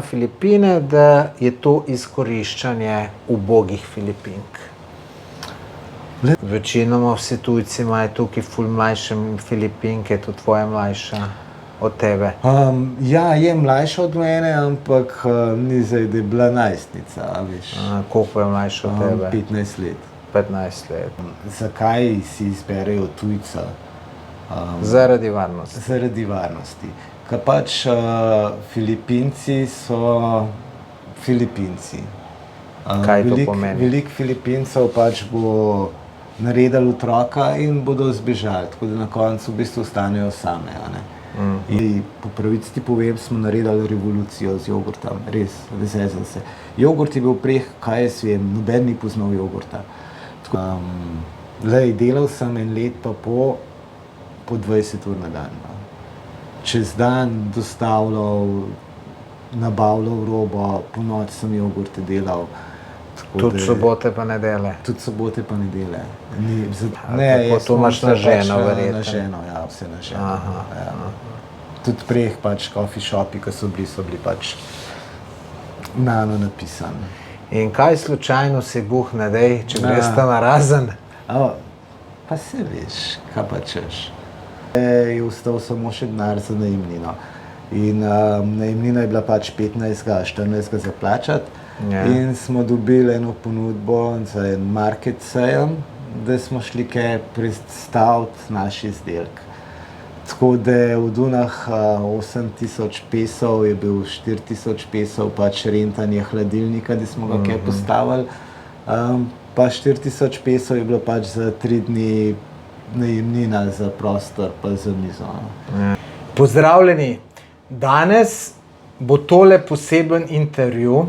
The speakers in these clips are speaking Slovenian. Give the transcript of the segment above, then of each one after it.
Filipine, da je to izkoriščanje ubogih Filipink. Večinoma vsi tujci imajo tukaj ful mlajše Filipinke, tudi tvoja mlajša od tebe. Ja, je mlajša od mene, ampak ni zdaj, da je bila najstnica, a veš. Koliko je mlajša od tebe? 15 let. 15 let. Zakaj si izberejo tujca? Zaradi varnosti. Zaradi varnosti. Ker pač Filipinci so Filipinci. Kaj to pomeni? Veliko Filipincev pač bo naredili otroka in bodo zbežali, tako da na koncu v bistvu ostanejo same. In po pravici ti povem, smo naredili revolucijo z jogurtom, res, zezam se. Jogurt je bil prej, kaj jaz vem, noben ni poznal jogurta. Delal sem en let pa po 20 ur na dan. Čez dan dostavljal, nabavljal robo, po noč sem jogurte delal. Tudi sobote pa nedele? Tudi sobote pa nedele. To imaš na ženo verjetno? Na ženo, ja, vse na ženo. Tudi prej pač coffee shopi, ki so bili pač nano napisani. In kaj slučajno si buhne, dej, če greš tam narazen? Pa se veš, kaj pa češ. Je ostal samo še denar za najemnino. In najemnina je bila pač 15-14 za plačati. In smo dobili eno ponudbo za en market sejem, da smo šli kaj predstaviti naš izdelek. Tako da od unah 8,000 pesov je bil 4,000 pesov pač rentanje hladilnika, da smo ga kaj postavili. Pa 4,000 pesov je bilo pač za 3 dni najemnina za prostor pa za mizo. Pozdravljeni! Danes bo tole poseben intervju,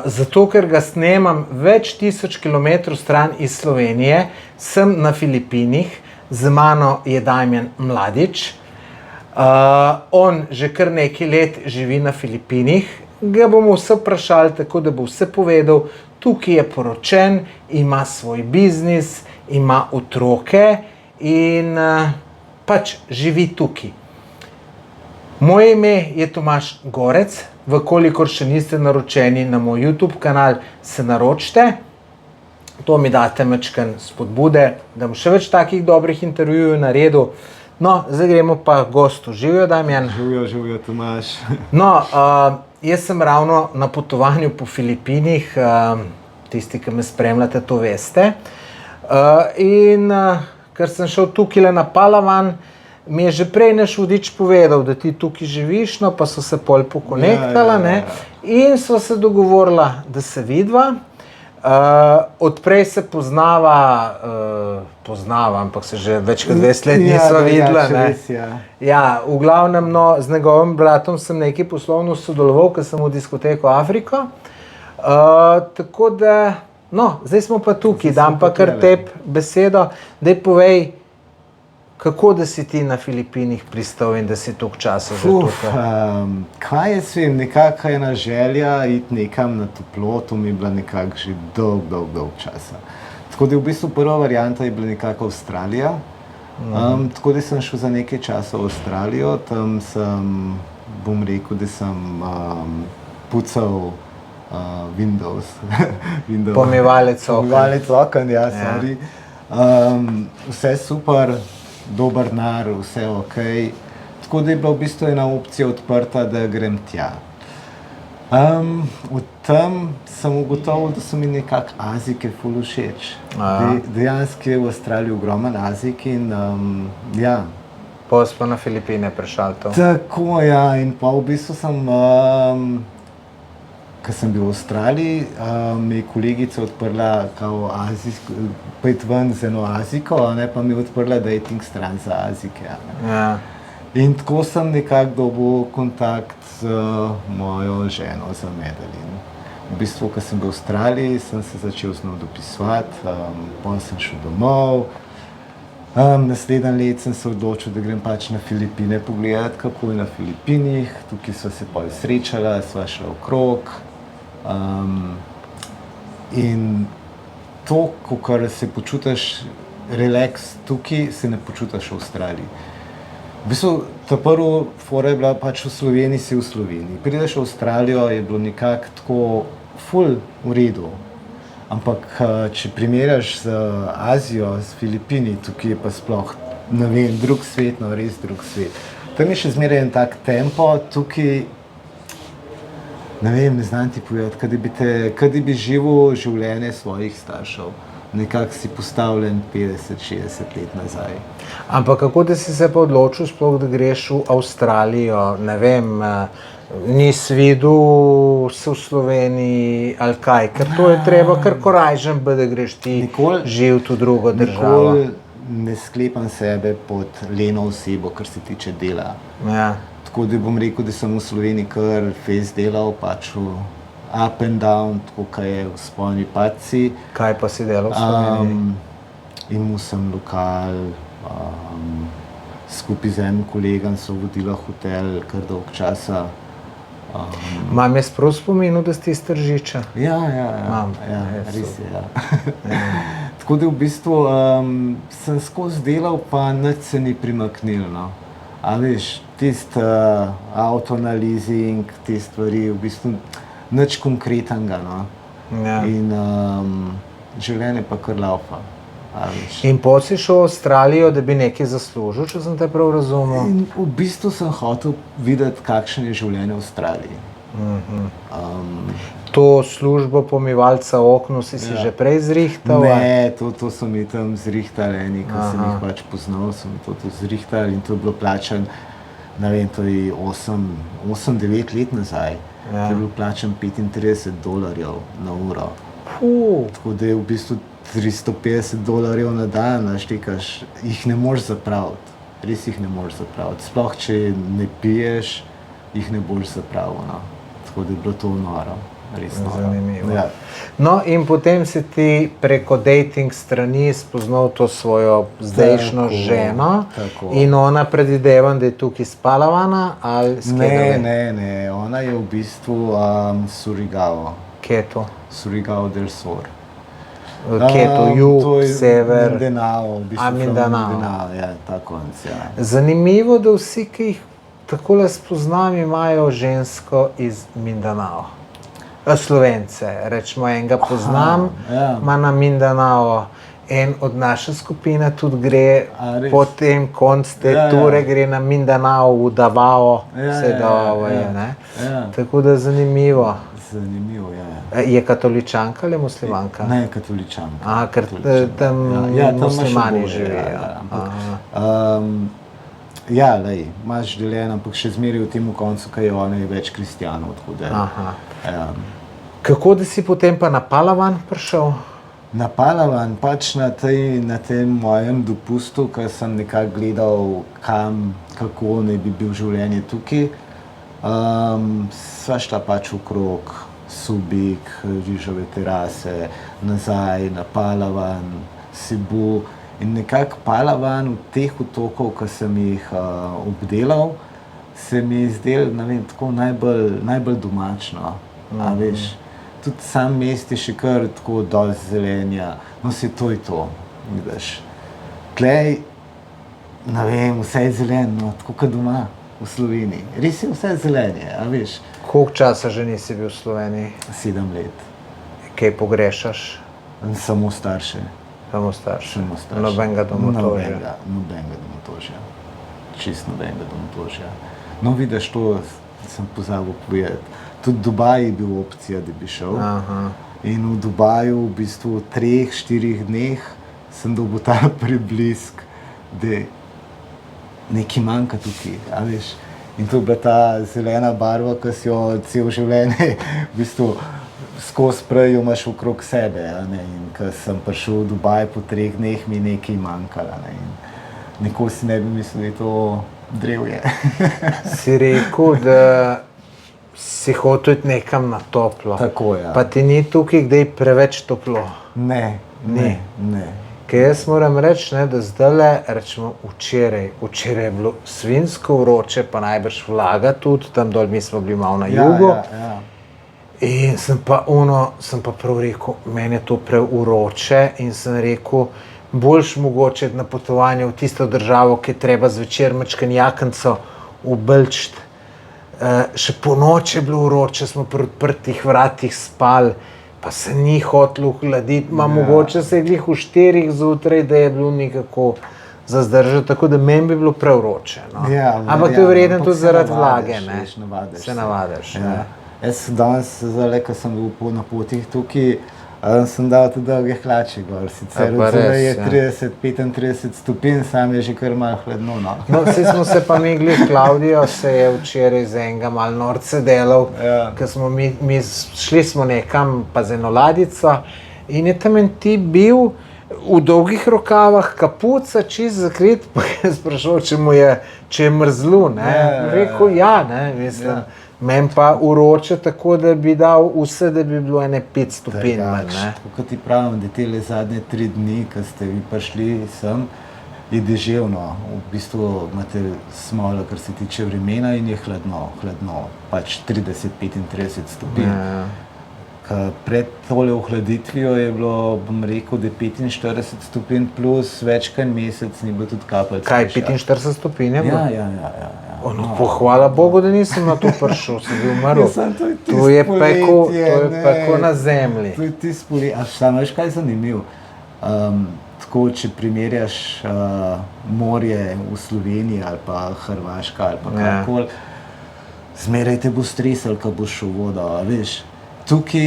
zato ker ga snemam več tisoč kilometrov stran iz Slovenije, sem na Filipinih, z mano je Damjan Mladić. On že kar nekaj let živi na Filipinih, ga bomo vse vprašali, tako da bo vse povedal. Tukaj je poročen, ima svoj biznis, ima otroke in pač živi tukaj. Moje ime je Tomaž Gorec, vkolikor še niste naročeni na moj YouTube kanal, se naročite. To mi date majčkeno spodbude, da bom še več takih dobrih intervjujev naredil. No, zdaj gremo pa k gostu. Živijo, Damjan? Živijo, Tomaž. No, jaz sem ravno na potovanju po Filipinih, tisti, ki me spremljate, to veste. In ker sem šel tukaj na Palawan, mi je že prej naš vodič povedal, da ti tukaj živiš, no pa so se pol pokonektala, ne, in so se dogovorila, da se vidva. Odprej se poznava, ampak se že več kot 20 let nisva videla, ne. Ja, v glavnem, no, z njegovim bratom sem nekaj poslovno sodeloval, ker sem v diskoteko Afriko. Tako da, no, zdaj smo pa tukaj, dam pa kar tebi besedo, daj povej, kako da si ti na Filipinih pristal in da si toliko časa že tukaj? Kaj jaz vem, nekako ena želja iti nekam na toplo, to mi je bila nekako že dolg časa. Tako da v bistvu prva varianta je bila nekako Avstralija. Tako da sem šel za nekaj časa v Avstralijo, tam sem, bom rekel, da sem pucal Windows. Pomivalec oken. Pomivalec oken, ja, sorry. Vse super. Dober denar, vse ok. Tako da je bila v bistvu ena opcija odprta, da grem tja. Od tam sem ugotovil, da so mi nekako Azijke ful všeč. Dejansko je v Avstraliji ogromen Azijk in ja. Pol si pa na Filipine prišel to. Tako, ja, in pa v bistvu sem, ko sem bil v Avstraliji, mi je kolegica odprla kao azijsko, pojdi ven z eno Azijko, pa mi je odprla dating stran za Azijke. In tako sem nekako dobil kontakt z mojo ženo, z Medalin. V bistvu, ko sem bil v Avstraliji, sem se začel z njo dopisovati, potem sem šel domov. Naslednje let sem se odločil, da grem pač na Filipine pogledati, kako je na Filipinih. Tukaj sva se pol srečala, sva šla okrog. In to, ko se počutiš relax tukaj, se ne počutiš v Avstraliji. V bistvu, ta prva fora je bila pač v Sloveniji, si v Sloveniji. Prideš v Avstralijo, je bilo nekako tako ful v redu. Ampak, če primerjaš z Azijo, z Filipini, tukaj je pa sploh, ne vem, drug svet, no res drug svet. Tam je še zmeraj en tak tempo, tukaj, ne vem, ne znam ti povedati, kad bi živel življenje svojih staršev. Nekako si postavljen 50-60 let nazaj. Ampak kako da si se pa odločil sploh, da greš v Avstralijo, ne vem, nisi videl se v Sloveniji ali kaj, ker to je treba kar korajžen, da greš ti živeti v drugo državo. Nikoli ne sklepam sebe pod leno osebo, kar se tiče dela. Ja. Tako da bom rekel, da sem v Sloveniji kar fez delal, pač up and down, tako kaj je v spolni padci. Kaj pa si delal v Sloveniji? Imel sem lokal, skupaj z enim kolegom so vodila hotel kar dolg časa. Mam jaz prav spominil, da si iz Tržiča? Ja, res je, ja. Tako da v bistvu sem skozi delal, pa nič se ni primaknil, no. A veš, tisti avto na leasing, te stvari, v bistvu nič konkretnega, no. Ja. In življenje pa kar laufa, a veš. In potem si šel v Avstralijo, da bi nekaj zaslužil, če sem te prav razumel? In v bistvu sem hotel videti, kakšno je življenje v Avstraliji. To službo pomivalca oknu si že prej zrihtal? Ne, to so mi tam zrihtali eni, ko sem jih pač poznal, so mi to zrihtali in to je bilo plačan, ne vem, to je 8-9 let nazaj. To je bilo plačan $35 na uro. Tako da je v bistvu $350 na dan, naštekaš, jih ne moreš zapraviti. Res jih ne moreš zapraviti. Sploh, če ne piješ, jih ne boš zapravil, no. Tako da je bilo to noro. Res noro. Zanimivo. Ja. No, in potem si ti preko dating strani spoznal to svojo zdajšnjo ženo. Tako. In ona predvidevam, da je tukaj iz Palavana ali s kje? Ne, ona je v bistvu Surigao. Kje je to? Surigao del Sur. Kje je to? Jug, sever? Mindanao, v bistvu. Mindanao. Ja, ta konc, ja. Zanimivo, da vsi, ki jih takole spoznam, imajo žensko iz Mindanao. Slovence, rečemo, enega poznam, ima na Mindanao. En od naše skupine tudi gre, potem konc te ture gre na Mindanao, v Davao, vse Davao je, ne? Tako da zanimivo. Zanimivo, ja. Je katoličanka ali muslimanka? Ne, katoličanka. Aha, ker tam muslimani živijo. Ja, lej, imaš deljen, ampak še zmeraj v tem koncu, kaj je ona, je več kristjanov, tako da. Kako da si potem pa na Palavan prišel? Na Palavan, pač na tem mojem dopustu, ker sem nekako gledal, kako naj bi bil življenje tukaj. Sva šla pač okrog Subic, Rižove terase, nazaj na Palavan, Cebu. In nekako Palavan od teh otokov, ki sem jih obdelal, se mi je zdel, ne vem, tako najbolj domačno. A veš, tudi sam mest je še kar tako dosti zelenja, no se to je to, vidiš. Tlej, ne vem, vse je zeleno, tako kot doma v Sloveniji. Res je vse zelenje, a veš. Koliko časa že nisi bil v Sloveniji? 7 let. Kaj pogrešaš? Samo starše. Samo starše. starše. Nobenega domotožja. Nobenega domotožja. Čist nobenega domotožja. No, vidiš, to sem pozabil povedati. Tudi Dubaj je bil opcija, da bi šel. In v Dubaju v bistvu v 3-4 dneh sem dobil ta preblisk, da nekaj manjka tukaj, a veš. In to je bila ta zelena barva, ki si jo cel življenje v bistvu skozi prej jo imaš okrog sebe, a ne. In ko sem prišel v Dubaj po 3 dneh, mi je nekaj manjkalo, ne. In nikoli si ne bi mislil, da je to drevje. Si rekel, da si hotel nekam na toplo. Tako, ja. Pa ti ni tukaj kdaj preveč toplo? Ne. Ker jaz moram reči, da zdajle, rečemo včeraj je bilo svinjsko vroče, pa najbrž vlaga tudi, tam dol mi smo bili malo na jugu. Ja. In sem pa prav rekel, meni je to prevroče in sem rekel, boljš mogoče na potovanje v tisto državo, ki je treba zvečer mečkan jakenco obelčiti. Še po noči je bilo vroče, smo pri odprtih vratih spali, pa se ni hotelo ohladiti, mogoče se je glih v 4 zjutraj, da je bilo nekako za zdržati, tako da meni bi bilo prevroče. No. Ja, ampak to je verjetno tudi zaradi vlage, ne? Se navadiš. Ja. Jaz danes, zdaj, ko sem bil na potih tukaj, sem dal tudi dolge hlače gor, sicer odzoraj je 30-35 stopinj, sam je že kar malo hladno. No, vsi smo se pa mi glih, Klaudijo se je včeraj z enega malo norce delal, ker smo mi šli smo nekam pa z eno ladico in je tam en tip bil v dolgih rokavah, kapuca, čist zakrit, pa je sprašal, če je mrzlo, ne. Rekel ja, ne, mislim. Meni pa uroče tako, da bi dal vse, da bi bilo ene 5 stopinj. Kot ti pravim, da tele zadnje 3 dni, ko ste vi prišli sem, je deževno. V bistvu imate smolo, kar se tiče vremena in je hladno, pač 30-35 stopinj. Pred tole ohladitvijo je bilo, bom rekel, da je 45 stopinj plus, več kaj mesec ni bilo tudi kapelj. Kaj, 45 stopinj je bilo? Ja. Hvala Bogu, da nisem na to prišel, sem bil umrl. To je peko na zemlji. To je tisto poletje. A samo veš, kaj je zanimivo? Tako, če primerjaš morje v Sloveniji ali pa Hrvaška ali pa karkoli, zmeraj te bo stresal, ko boš v vodo, veš.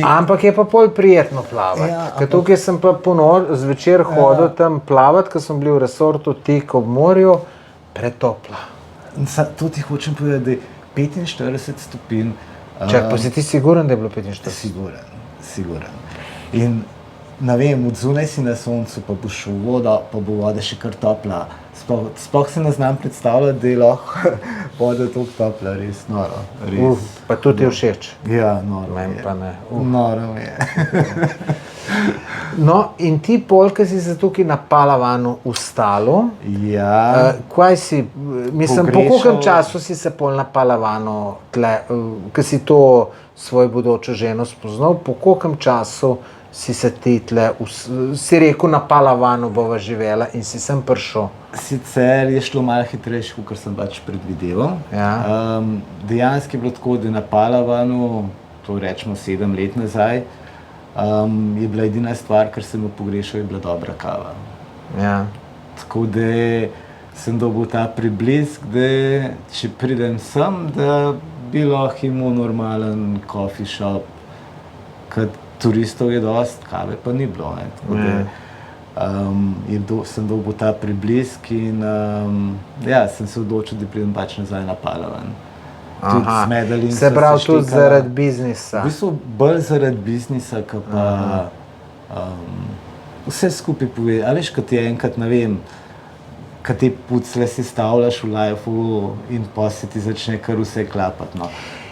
Ampak je pa pol prijetno plavati. Ker tukaj sem pa zvečer hodil tam plavati, ker sem bil v resortu tik ob morju, pretopla. To ti hočem povedati, da je 45 stopinj. Čak, pa si ti siguren, da je bilo 45? Siguren. In ne vem, od zunaj si na soncu, pa boš v vodo, pa bo voda še kar topla. Sploh se ne znam predstavljati, da je lahko voda toliko topla, res noro. Pa to ti je všeč? Ja, noro je. Pa ne. Noro je. No, in ti pol, ki si se tukaj na Palavanu ustalo, kaj si, mislim, po koliko času si se pol na Palavanu tle, ki si to svojo bodočo ženo spoznal, po koliko času si se ti tle, si rekel, na Palavanu bova živela in si sem prišel? Sicer je šlo malo hitrejše, kot sem pač predvideval. Dejansko je bilo tako, da na Palavanu, to rečemo 7 let nazaj, je bila edina stvar, kar sem jo pogrešal, je bila dobra kava. Tako da sem dobil ta priblisk, da če pridem sem, da bi lahko imel normalen coffee shop, ker turistov je dosti, kave pa ni bilo. Tako da sem dobil ta priblisk in sem se odločil, da pridem pač nazaj na Palavan. Se pravi tudi zaradi biznisa? V bistvu bolj zaradi biznisa, ki pa vse skupaj pove. A veš, ko ti enkrat, ne vem, ko te pucle sestavljaš v lifeu in pa se ti začne kar vse klapati.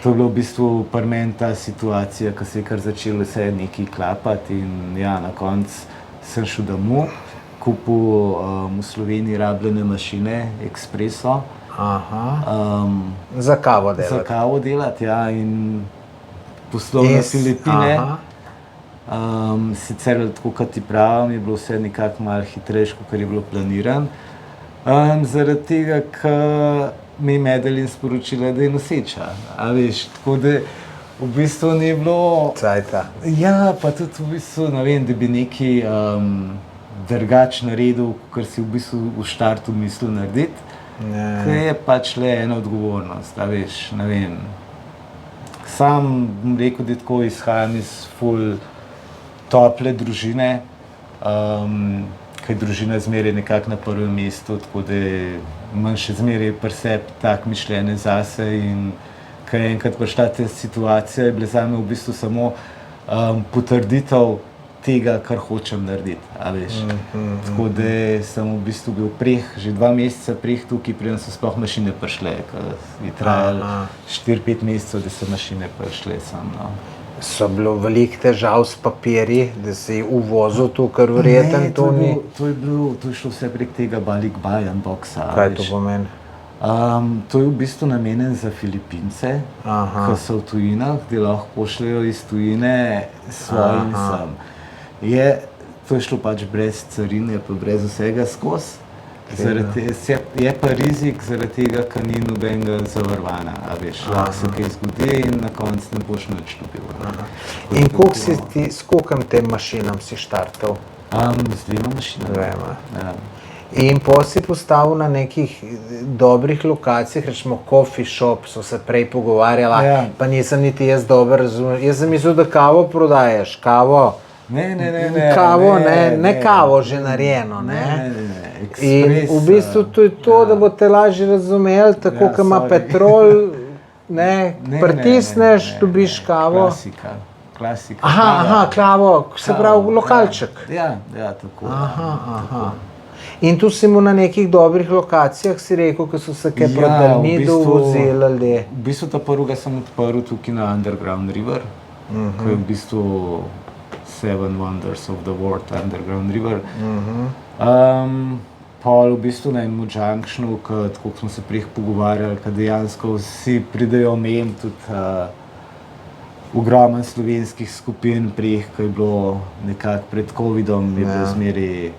To je bilo v bistvu pri meni ta situacija, ko se je kar začelo vse nekaj klapati in na koncu sem šel domov, kupil v Sloveniji rabljene mašine, Expresso. Za kavo delati? Za kavo delati, ja, in poslal na Filipine. Sicer, tako kot ti pravim, je bilo vse nekako malo hitrejše, kot je bilo planiran. Zaradi tega, ker mi je Madeline sporočila, da je noseča. A veš, tako da v bistvu ni bilo... Cajta. Ja, pa tudi v bistvu, ne vem, da bi nekaj drugače naredil, kar si v bistvu v štartu mislil narediti. Kaj je pač le ena odgovornost, a veš, ne vem. Sam bom rekel, da tako izhajam iz ful tople družine, ker je družina zmeraj nekako na prvem mestu, tako da imam še zmeraj pri sebi tak mišljenje zase in ko je enkrat prišla ta situacija, je bila zame v bistvu samo potrditev tega, kar hočem narediti, a veš. Tako da sem v bistvu bil že 2 meseca tukaj, preden so sploh mašine prišle, ker je trajalo 4-5 mesecev, da so mašine prišle sem. So bilo veliko težav s papirji, da si uvozil to, kar verjetno to ni? To je šlo vse prek tega Balik Buy Unboxa. Kaj to pomeni? To je v bistvu namenjen za Filipince, ki so v tujinah, da lahko pošljajo iz tujine svojim sem. to je šlo pač brez carine, pa brez vsega skozi. Je pa rizik zaradi tega, ker ni nobenega zavarovana, a veš, lahko se kaj zgodi in na koncu ne boš nič dobil. In koliko si ti, s koliko tem mašinam si štartal? Z dvema mašinama. Dvema. Ja. In pol si postavil na nekih dobrih lokacijah, rečemo coffee shop, so se prej pogovarjala, Ja. pa nisem niti jaz dobro razumel. Jaz sem mislil, da kavo prodajaš, kavo. Ne. Kavo, ne kavo že narejeno, ne. Ne. In v bistvu to je to, da boste lažje razumeli, tako kot ima sorry. petrol, ne, pritisneš, dobiš kavo. Klasika. Aha, kavo, se pravi lokalček. Ja, tako. Aha. In tu si mu na nekih dobrih lokacijah si rekel, ko so se kaj Ja, proti v Dalmidu bistvu- vozili ali. V bistvu ta prvega sem odprl tukaj na Underground River, ko je v bistvu Seven Wonders of the World, Underground River. Pol v bistvu na enem junctionu, tako smo se prej pogovarjali, kad dejansko vsi pridejo mem, tudi ogromno slovenskih skupin prej, ko je bilo nekako pred covidom, je bilo zmeri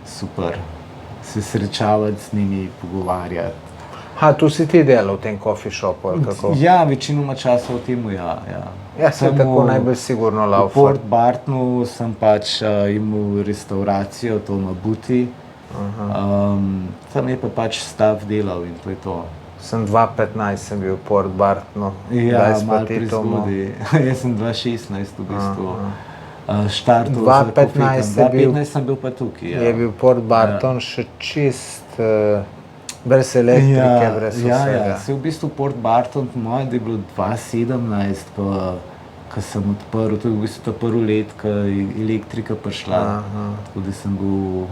super se srečavati z njimi, pogovarjati. Tu si ti delal v tem coffee shopu ali kako? Ja, večinoma časa v tem, ja. Ja, se Samo tako najbolj sigurno v laufal. Port Bartonu sem pač imel restauracijo, to na Buti. Tam je pa pač stav delal in to je to. Sem 2015 sem bil v Port Bartonu. Ja, Kdaj si pa malo ti to imel? prezgodaj. Jaz sem 2016 v bistvu štartal. 2015 je bil- 2015 sem bil pa tukaj, ja. Je bil Port Barton še čist brez elektrike, brez vsega. Ja. Se v bistvu Port Barton, po mojem, da je bilo 2017, ko sem odprl, to je v bistvu ta prvi let, ko je elektrika prišla. Tako da sem bil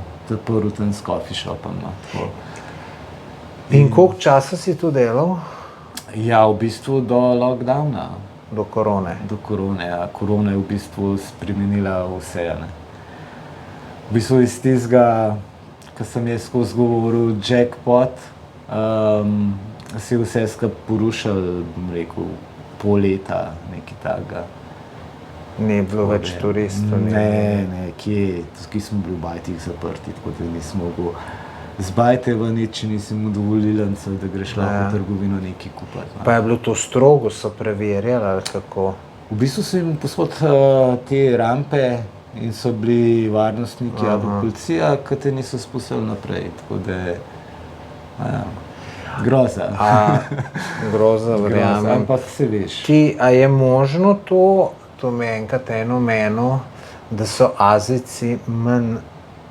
prvi tam s coffee shopom. No, tako. In koliko časa si tu delal? Ja, v bistvu do lockdowna. Do korone. Do korone, ja. Korona je v bistvu spremenila vse, ne. V bistvu iz tistega, ko sem jaz skozi govoril jackpot, se je vse skupaj porušilo, bom rekel, pol leta, nekaj takega. Ni bilo več turistov. Ne, kje, tukaj smo bili v bajtih zaprti, tako da nisem mogel z bajte ven iti, če nisem mu dovolilnico, da greš lahko v trgovino nekaj kupiti. Pa je bilo to strogo, so preverjali ali kako? V bistvu so jim posod te rampe in so bili varnostniki ali policija, ki te niso spustili naprej, tako da groza. Groza, verjamem. Ampak se veš. A je možno to me enkrat eno omenil, da so Azijci manj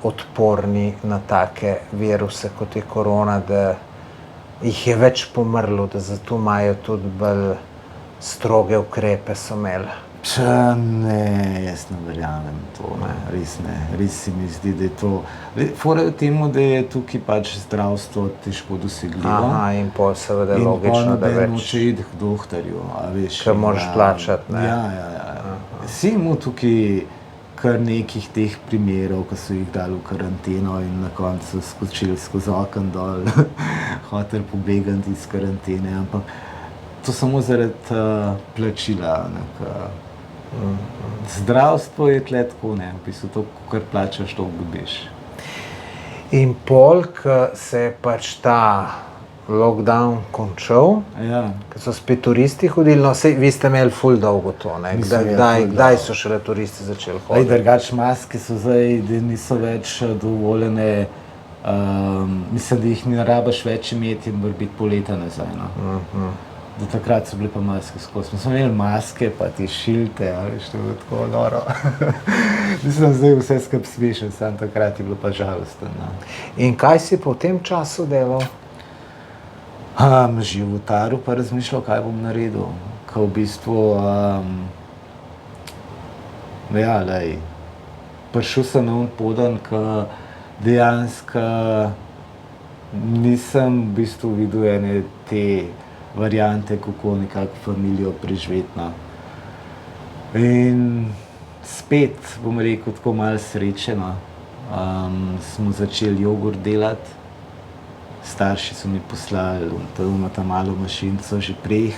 odporni na take viruse, kot je korona, da jih je več pomrlo, da zato imajo tudi bolj stroge ukrepe so imeli. Ne, jaz ne verjamem to, ne, res ne. Res se mi zdi, da je to. Fora je v tem, da je tukaj pač zdravstvo težko dosegljivo. In pol seveda logično, da In več. noče iti k doktorju, a veš. Ker moraš plačati, ne. Ja. Si imel tukaj kar nekih teh primerov, ko so jih dali v karanteno in na koncu skočili skozi okno dol, hoteli pobegati iz karantene, ampak to samo zaradi plačila. Zdravstvo je tle tako, ne, v bistvu to, kar plačaš, to dobiš. In pol, ko se je pač ta lockdown končal, ko so spet turisti hodili, no sej vi ste imeli ful dolgo to, ne? Kdaj so šele turisti začeli hoditi? Drugač maske so zdaj, da niso več dovoljene, mislim, da jih ne rabiš več imeti in mora biti pol leta nazaj, no. Do takrat so bile pa maske skozi. Mi smo imeli maske, pa te šilte, veš, to je bilo tako noro. Mislim, zdaj vse skupaj smešen, samo takrat je bilo pa žalostno. In kaj si po tem času delal? Životaru pa razmišljal, kaj bom naredil. Ko v bistvu, prišel sem na podan, ko dejansko nisem v bistvu videl ene te variante, kako nekako familijo preživeti. In spet, bom rekel, tako malo sreče, smo začeli jogurt delati. Starši so mi poslali ta malo mašinco že prej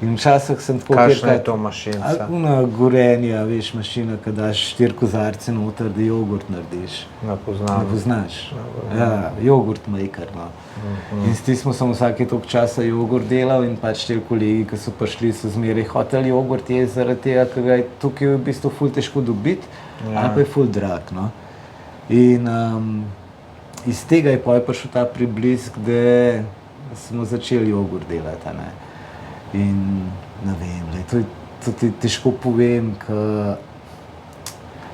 In včasih sem tako Kakšna je to mašinca? Una gorenja, veš, mašina, ko daš 4 kozarce noter, da jogurt narediš. Ne poznam. Ne poznaš? Ja, jogurt maker, no. In s tem smo vsake toliko časa jogurt delal in pač te kolegi, ki so prišli, so zmeraj hoteli jogurt jesti zaradi tega, ker ga je tukaj v bistvu ful težko dobiti, ali pa je ful drag, no. In iz tega je prišel ta priblisk, da smo začeli jogurt delati, ne. In ne vem, to ti težko povem, ker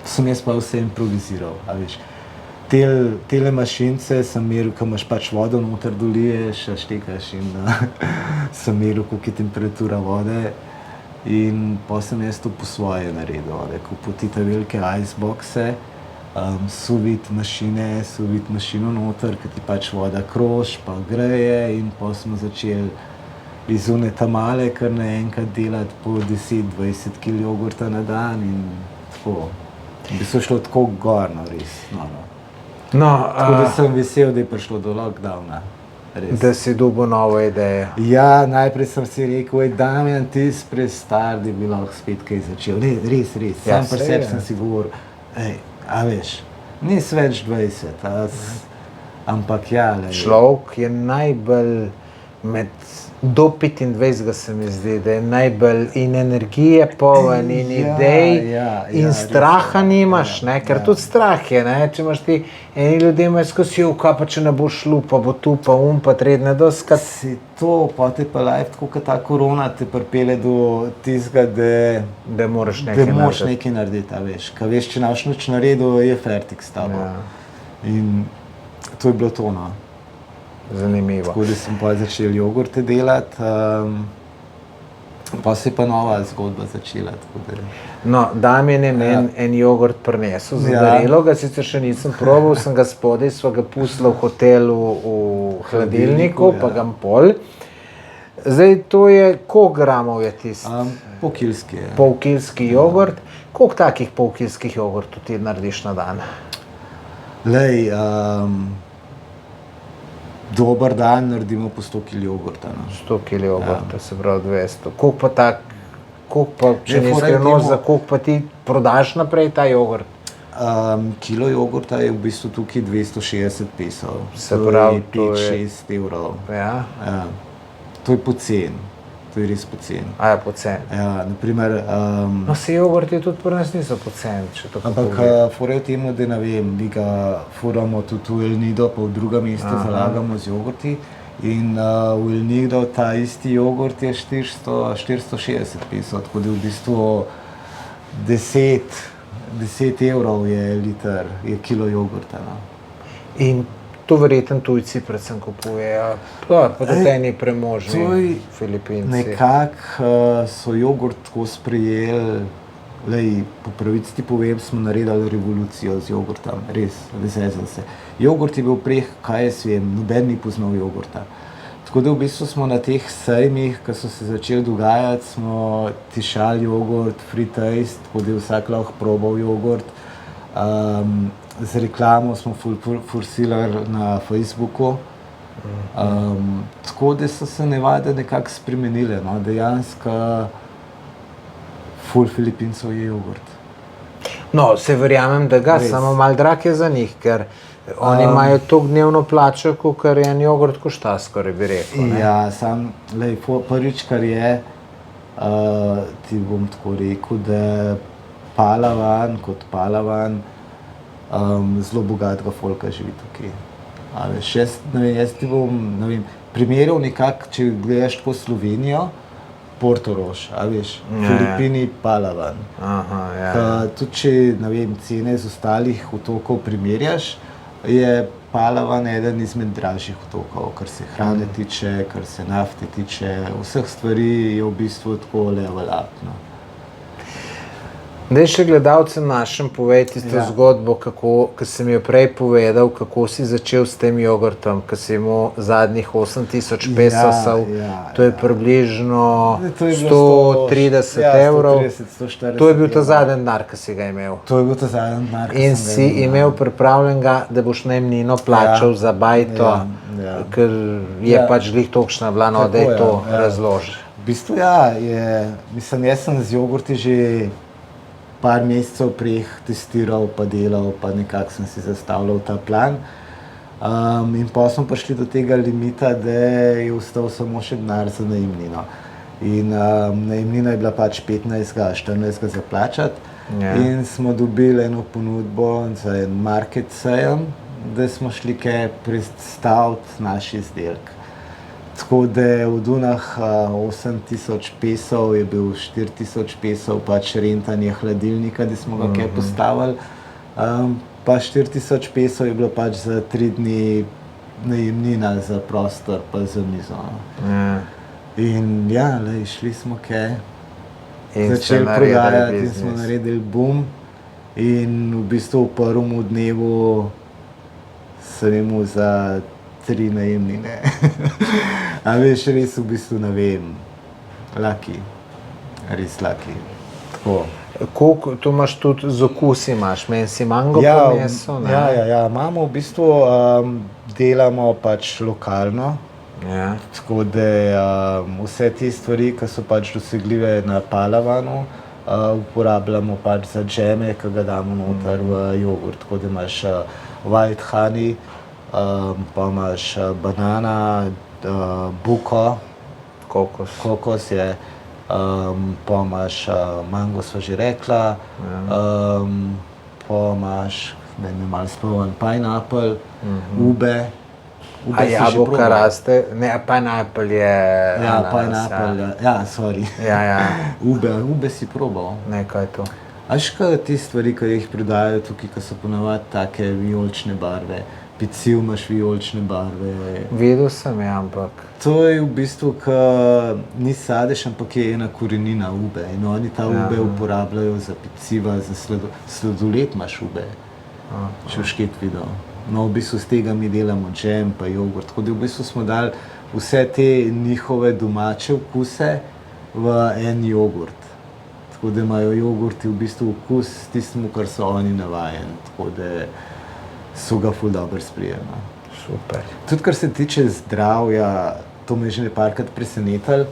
sem jaz pa vse improviziral, a veš. Tele mašince sem meril, ko imaš pač vodo noter doliješ, štekaš in sem meril, koliko je temperatura vode in potem sem jaz to po svoje naredil, kupil te velike iceboxe, sous-vide mašino noter, ki ti pač voda krož, pa greje in potem smo začeli iz one tamale kar naenkrat delati po 10-20 kg jogurta na dan in tako. In bi se šlo tako gor, no res, no. Tako da sem vesel, da je prišlo do lockdowna. Res. Da si dobil novo idejo. Ja, najprej sem si rekel, Damjan, ti si prestar, da bi lahko spet kaj začel. Res. Ja, sam pri sebi sem si govoril, a veš, nis več 20, ampak ja. Človek je najbolj do 25 se mi zdi, da je najbolj in energije poln in idej in straha nimaš, ne, ker tudi strah je, ne, če imaš ti, eni ljudje imajo skozi, kaj pa če ne bo šlo, pa bo tu, pa pa tredne doskrat. Si to, pa te pa life, tako kot ta korona te pripelje do tistega, da moraš nekaj narediti, a veš, ka veš, če naš nič naredil, je fertik s tabo. In to je bilo to, no. Zanimivo. Tako da sem pa začel jogurte delati, pa se je pa nova zgodba začela. No, Damjan je meni en jogurt prinesel za darilo, ga sicer še nisem probal, sem ga spodaj, sva ga pustila v hotelu v hladilniku, pa ga pol. Zdaj, to je, koliko gramov je tisti? Polkilski je. Polkilski jogurt. Koliko takih polkilskih jogurtov ti narediš na dan? Lej, dober dan naredimo po 100 kg jogurta. 100 kg jogurta, se pravi 200. Koliko pa, če ni skrivnost, za koliko pa ti prodaš naprej ta jogurt? Kilo jogurta je v bistvu tukaj 260 pesov. Se pravi, to je 5-6 evrov. Ja? To je pocen. To je res pocen. A je pocen? Ja, naprimer... No, se jogurti tudi pri nas niso pocen, če tako povem. Ampak fora je v tem, da ne vem, mi ga furamo tudi v El Nido, pa v druga mesta zalagamo z jogurti. In v El Nido ta isti jogurt je 460 pesov, tako da v bistvu 10 evrov je liter, je kilo jogurta. In to verjetno tujci predvsem kupujejo, pa tudi eni premožni Filipinci. Nekako so jogurt tako sprejeli, po pravici ti povem, smo naredili revolucijo z jogurtom, res, zezam se. Jogurt je bil prej, kaj jaz vem, noben ni poznal jogurta. Tako da v bistvu smo na teh sejmih, ko so se začeli dogajati, smo tišali jogurt, free taste, tako da je vsak lahko probal jogurt. Z reklamo smo forsirali na Facebooku, tako da so se navade nekako spremenile, no, dejansko ful Filipincev je jogurt. No, se verjamem, da ga, samo malo drag je za njih, ker oni imajo toliko dnevno plačo, kakor je en jogurt košta, skoraj bi rekel, ne? Ja, prvič, kar je, ti bom tako rekel, da Palawan kot Palawan, zelo bogatega folka živi tukaj. Jaz ti bom, primerjal nekako, če gledaš tako Slovenijo, Portorož, Filipini, Palawan. Tudi če, cene z ostalih otokov primerjaš, je Palawan eden izmed dražjih otokov, kar se hrane tiče, kar se nafte tiče, vseh stvari je v bistvu tako level up, no. Daj še gledalcem našem povej tisto zgodbo, ko si mi jo prej povedal, kako si začel s tem jogurtom, ko si imel zadnjih 8000 pesosov, to je približno 130 evrov. To je bil ta zadnji denar, ki si ga imel. To je bil ta zadnji denar, ki sem ga imel. In si imel pripravljenega, da boš najemnino plačal za bajto, ker je pač glih tolikšna bila, no, da je to razloži. V bistvu ja, mislim, jaz sem z jogurti že par mesecev prej testiral, pa delal, pa nekako sem si zastavljal ta plan. In pa smo prišli do tega limita, da je ostal samo še denar za najemnino. In najemnina je bila pač 15-14 za plačati. In smo dobili eno ponudbo za en market sejem, da smo šli kaj predstaviti naš izdelek. Tako da od unah 8.000 pesov je bil 4.000 pesov pač rentanje hladilnika, da smo ga kaj postavili. Pa 4.000 pesov je bilo pač za 3 dni najemnina za prostor pa za mizo. In ja, šli smo kaj. Začeli prodajati in smo naredili boom. In v bistvu v prvem dnevu sem imel za 3 najemnine. A veš, res v bistvu ne vem. Lucky. Res lucky. Tako. Koliko, to imaš tudi z okusi, meni si mango po meso, ne? Ja, imamo v bistvu, delamo pač lokalno. Tako da vse te stvari, ki so pač dosegljive na palavanu, uporabljamo pač za džeme, ki ga damo noter v jogurt. Tako da imaš white honey, pa imaš banana, buko, kokos je, pa imaš mango, sva že rekla, pa imaš, da mi malo spomnim, pineapple, ube. A jabolka raste? Ne, pineapple je ananas. Sorry. Ja. Ube si probal. Ne, kaj je to? A veš, kaj te stvari, ki jih prodajajo tukaj, ki so ponavadi take vijolične barve, peciv imaš vijolične barve. Videl sem, ampak... To je v bistvu, ki ni sadež, ampak je ena korenina ube. In oni ta ube uporabljajo za peciva, za sladoled imaš ube. Če boš kaj videl. No, v bistvu z tega mi delamo džem pa jogurt. Tako da v bistvu smo dali vse te njihove domače okuse v en jogurt. Tako da imajo jogurti v bistvu okus tistemu, kar so oni navajeni. Tako da so ga ful dobro sprijeli. Super. Tudi kar se tiče zdravja, to me je že nekajkrat presenetilo,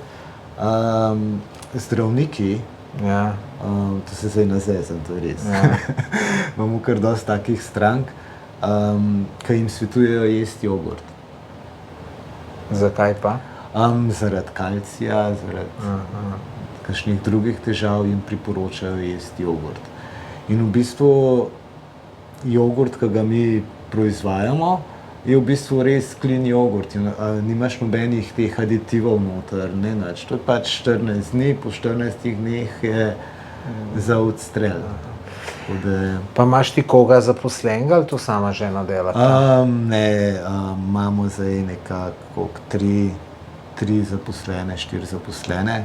zdravniki, to se zdaj nazezam, to je res. Imamo kar dosti takih strank, ki jim svetujejo jesti jogurt. Zakaj pa? Zaradi kalcija, zaradi kakšnih drugih težav jim priporočajo jesti jogurt. In v bistvu jogurt, ki ga mi proizvajamo, je v bistvu res clean jogurt. Nimaš nobenih teh aditivov noter, ne nič. To je pač 14 dni, po 14 dneh je za odstrel. Pa imaš ti koga zaposlenega ali to sama žena delata? Ne, imamo zdaj nekako 3 zaposlene, 4 zaposlene.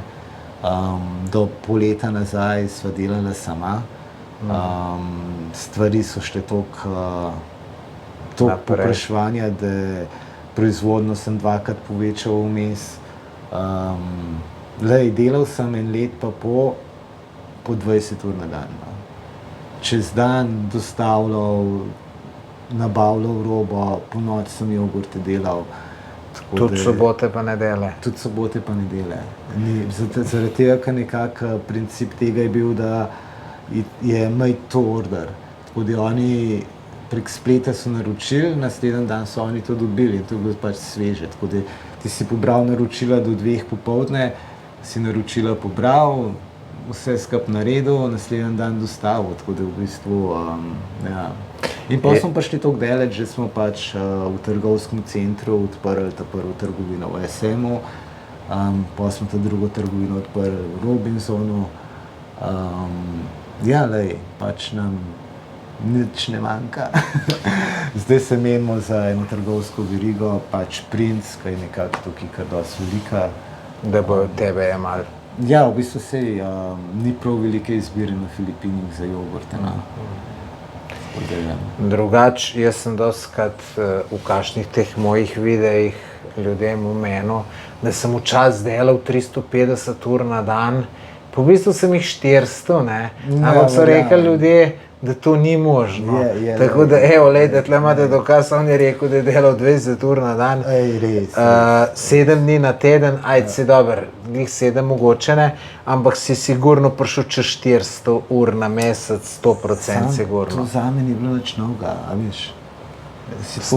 Do pol leta nazaj sva delala sama. Stvari so šle toliko povpraševanja, da proizvodnjo sem 2-krat povečal vmes. Delal sem en let pa po 20 ur na dan. Čez dan dostavljal, nabavljal robo, po noč sem jogurte delal. Tudi sobote pa nedelje? Tudi sobote pa nedelje. Zaradi tega, ker nekako princip tega je bil, da je made to order. Tako da oni prek spleta so naročili, naslednji dan so oni to dobili in to je bilo pač sveže. Tako da ti si pobral naročila do 2 popoldne, si naročila pobral, vse skupaj naredil, naslednji dan dostavil, tako da v bistvu, In pa smo prišli toliko daleč, že smo pač v trgovskem centru odprli ta prvo trgovino v SM-u, pa smo ta drugo trgovino odprli v Robinsonu. Pač nam nič ne manjka. Zdaj se menimo za eno trgovsko verigo, pač Princ, ki je nekako tukaj kar dosti velika. Da bojo tebe jemali. Ja, v bistvu ni prav velike izbire na Filipinih za jogurte. Drugač, jaz sem dostikrat v kakšnih teh mojih videih ljudem omenil, da sem včasih delal 350 ur na dan, po bistvu sem jih 400, ne? Ampak so rekli ljudje, da to ni možno. Je, tako da, evo, lejte, tle imate dokaz, on je rekel, da je delal 20 ur na dan, Res. 7 dni na teden, ajde si dober, njih 7 mogoče ne, ampak si sigurno prišel čez 400 ur na mesec, 100% sigurno. To za me ni bilo nič novega, a veš.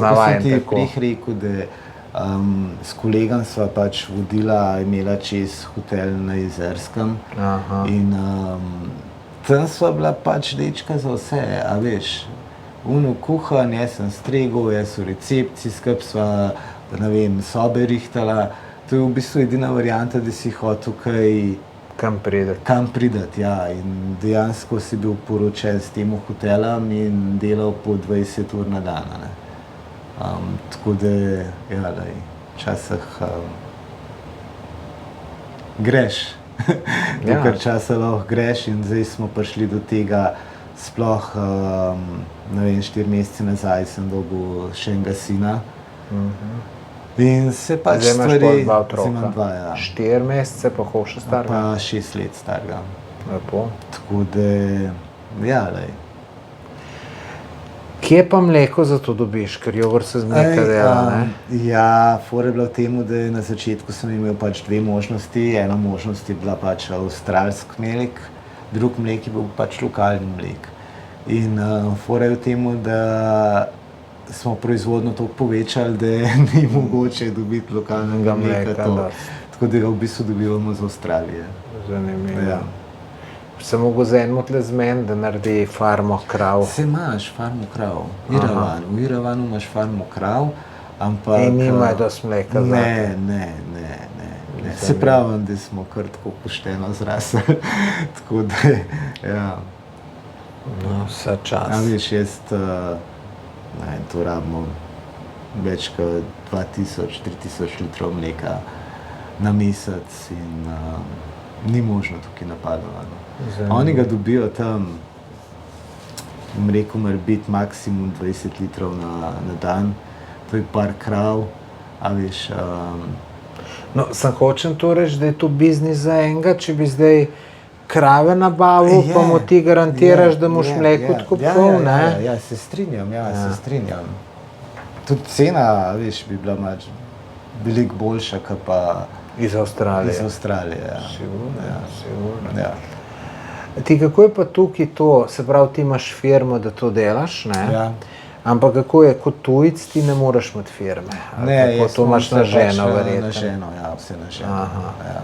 Navajen Ti tako. prej rekel, da s kolegom sva pač vodila, imela čez hotel na Jezerskem. Aha. In tam sva bila pač dečka za vse, a veš. Uno kuhan, jaz sem stregel, jaz v recepciji, skup sva, ne vem, sobe rihtala. To je v bistvu edina varianta, da si hotel kaj Kam prideti? kam prideti, ja. In dejansko si bil poročen s tem hotelom in delal po 20 ur na dan, ne. Tako da, ja, lej, včasih greš. Dokaj časa lahko greš in zdaj smo prišli do tega, sploh, ne vem, 4 mesece nazaj sem dobil še enega sina. In se pač Zdaj imaš stvari... pol dva otroka. Zdaj imam 2, ja. 4 mesece, pa koliko še starega? Pa 6 let starega. Lepo. Tako da, ja, lej. Kje pa mleko za to dobiš, ker jogurt se z mleka dela, ne? Ja, fora je bila v tem, da na začetku sem imel pač 2 možnosti. Ena možnost je bila pač avstralski mlek, drug mlek je bil pač lokalni mlek. In fora je v tem, da smo proizvodnjo toliko povečali, da ni mogoče dobiti lokalnega mleka. Tako da ga v bistvu dobivamo z Avstralije. Zanimivo. Ja. Se mogo z enim tle zmen, da naredi farmo krav. Se imaš farmo krav, v Iravanu imaš farmo krav, ampak... In nimajo dosti mleka za te. Ne. Se pravim, da smo kar tako pošteno zrasli. Tako da, ja. No, vsa čas. A veš, jaz, to rabimo več kot 2000-3000 litrov mleka na mesec in ni možno tukaj napadati. Oni ga dobijo tam, bom rekel, mora biti maksimum 20 litrov na dan, to je par krav, a veš. No, sem hočem to reči, da je to biznis za enega, če bi zdaj krave nabavil, pa mu ti garantiraš, da boš mleko odkupil, ne? Ja, se strinjam, se strinjam. Tudi cena, veš, bi bila veliko boljša, kot pa iz Avstralije. Iz Avstralije, ja. Sigurno. Ja. Ti, kako je pa tukaj to, se pravi, ti imaš firmo, da to delaš, ne? Ja. Ampak kako je, kot tujec ti ne moreš imeti firme? Ne, jaz to imaš na ženo, verjetno. Na ženo, ja, vse na ženo. Ja.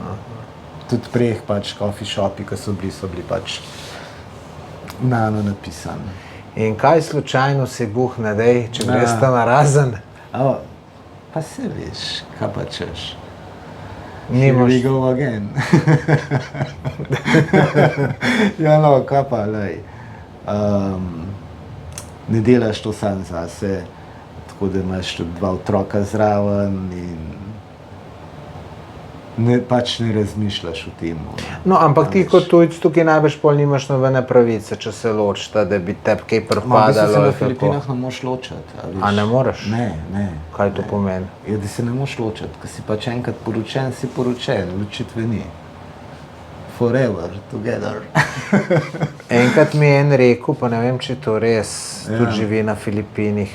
Tudi prej pač coffee shopi, ki so bili pač nano napisani. In kaj slučajno se buhne, dej, če greš tam narazen? Pa se veš, kaj pa češ. Nimaš... Here we go again. Ja, no, kaj pa, lej. Ne delaš to sam zase, tako da imaš tudi 2 otroka zraven in pač ne razmišljaš o tem. No, ampak ti kot tujec tukaj najbrž pol nimaš nobene pravice, če se ločita, da bi tebi kaj pripadalo. Se na Filipinah ne moreš ločiti. A ne moreš? Ne. Kaj to pomeni? Ja, da se ne moreš ločiti, ker si pač enkrat poročen, si poročen, ločitve ni. Forever, together. Enkrat mi je en rekel, pa ne vem, če je to res, tudi živi na Filipinih,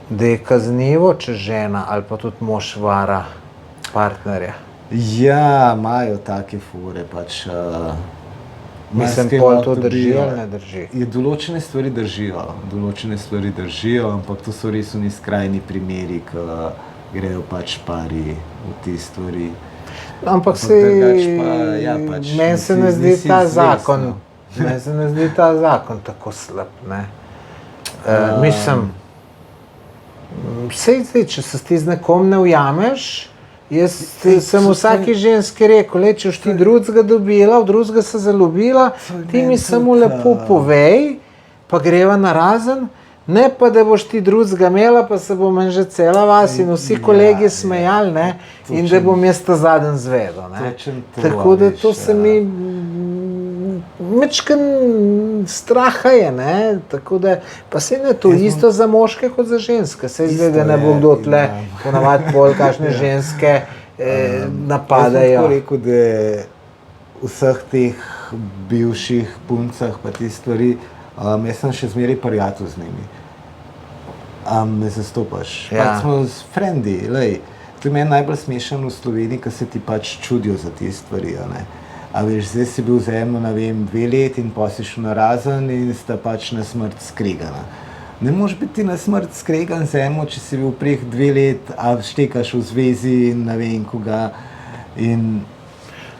da je kaznivo, če žena ali pa tudi mož vara partnerja. Ja, imajo take fore, pač... Mislim, pol to drži ali ne drži? Določene stvari držijo, ampak to so res oni skrajni primeri, ki grejo pač pari v te stvari. Ampak meni se ne zdi ta zakon, tako slab, ne. Mislim, sej zdaj, če se ti z nekom ne ujameš, jaz sem vsaki ženski rekel, če boš ti drugega dobila, v drugega se zaljubila, ti mi samo lepo povej, pa greva narazen, ne pa, da boš ti drugega imela, pa se bo meni že cela vas in vsi kolegi smejali, ne, in da bom jaz ta zadnji zvedel, ne. Tako da to se mi mečken straha je, ne, tako da, pa se ne to isto za moške kot za ženske, se izgleda, da ne bo kdo tle ponavadi pol kakšne ženske napadajo. Jaz sem tako rekel, da vseh teh bivših puncah pa te stvari, Jaz sem še zmeraj prijatelj z njimi. Me zastopaš. Ja. Pač smo s frendi, lej. To je meni najbolj smešen v Sloveniji, ker se ti pač čudijo za te stvari, a ne. A veš, zdaj si bil z eno, ne vem, 2 leti in potem si šel na razen in sta pač na smrt skregana. Ne moreš biti na smrt skregan z eno, če si bil prek 2 let, a štekaš v zvezi in ne vem koga. In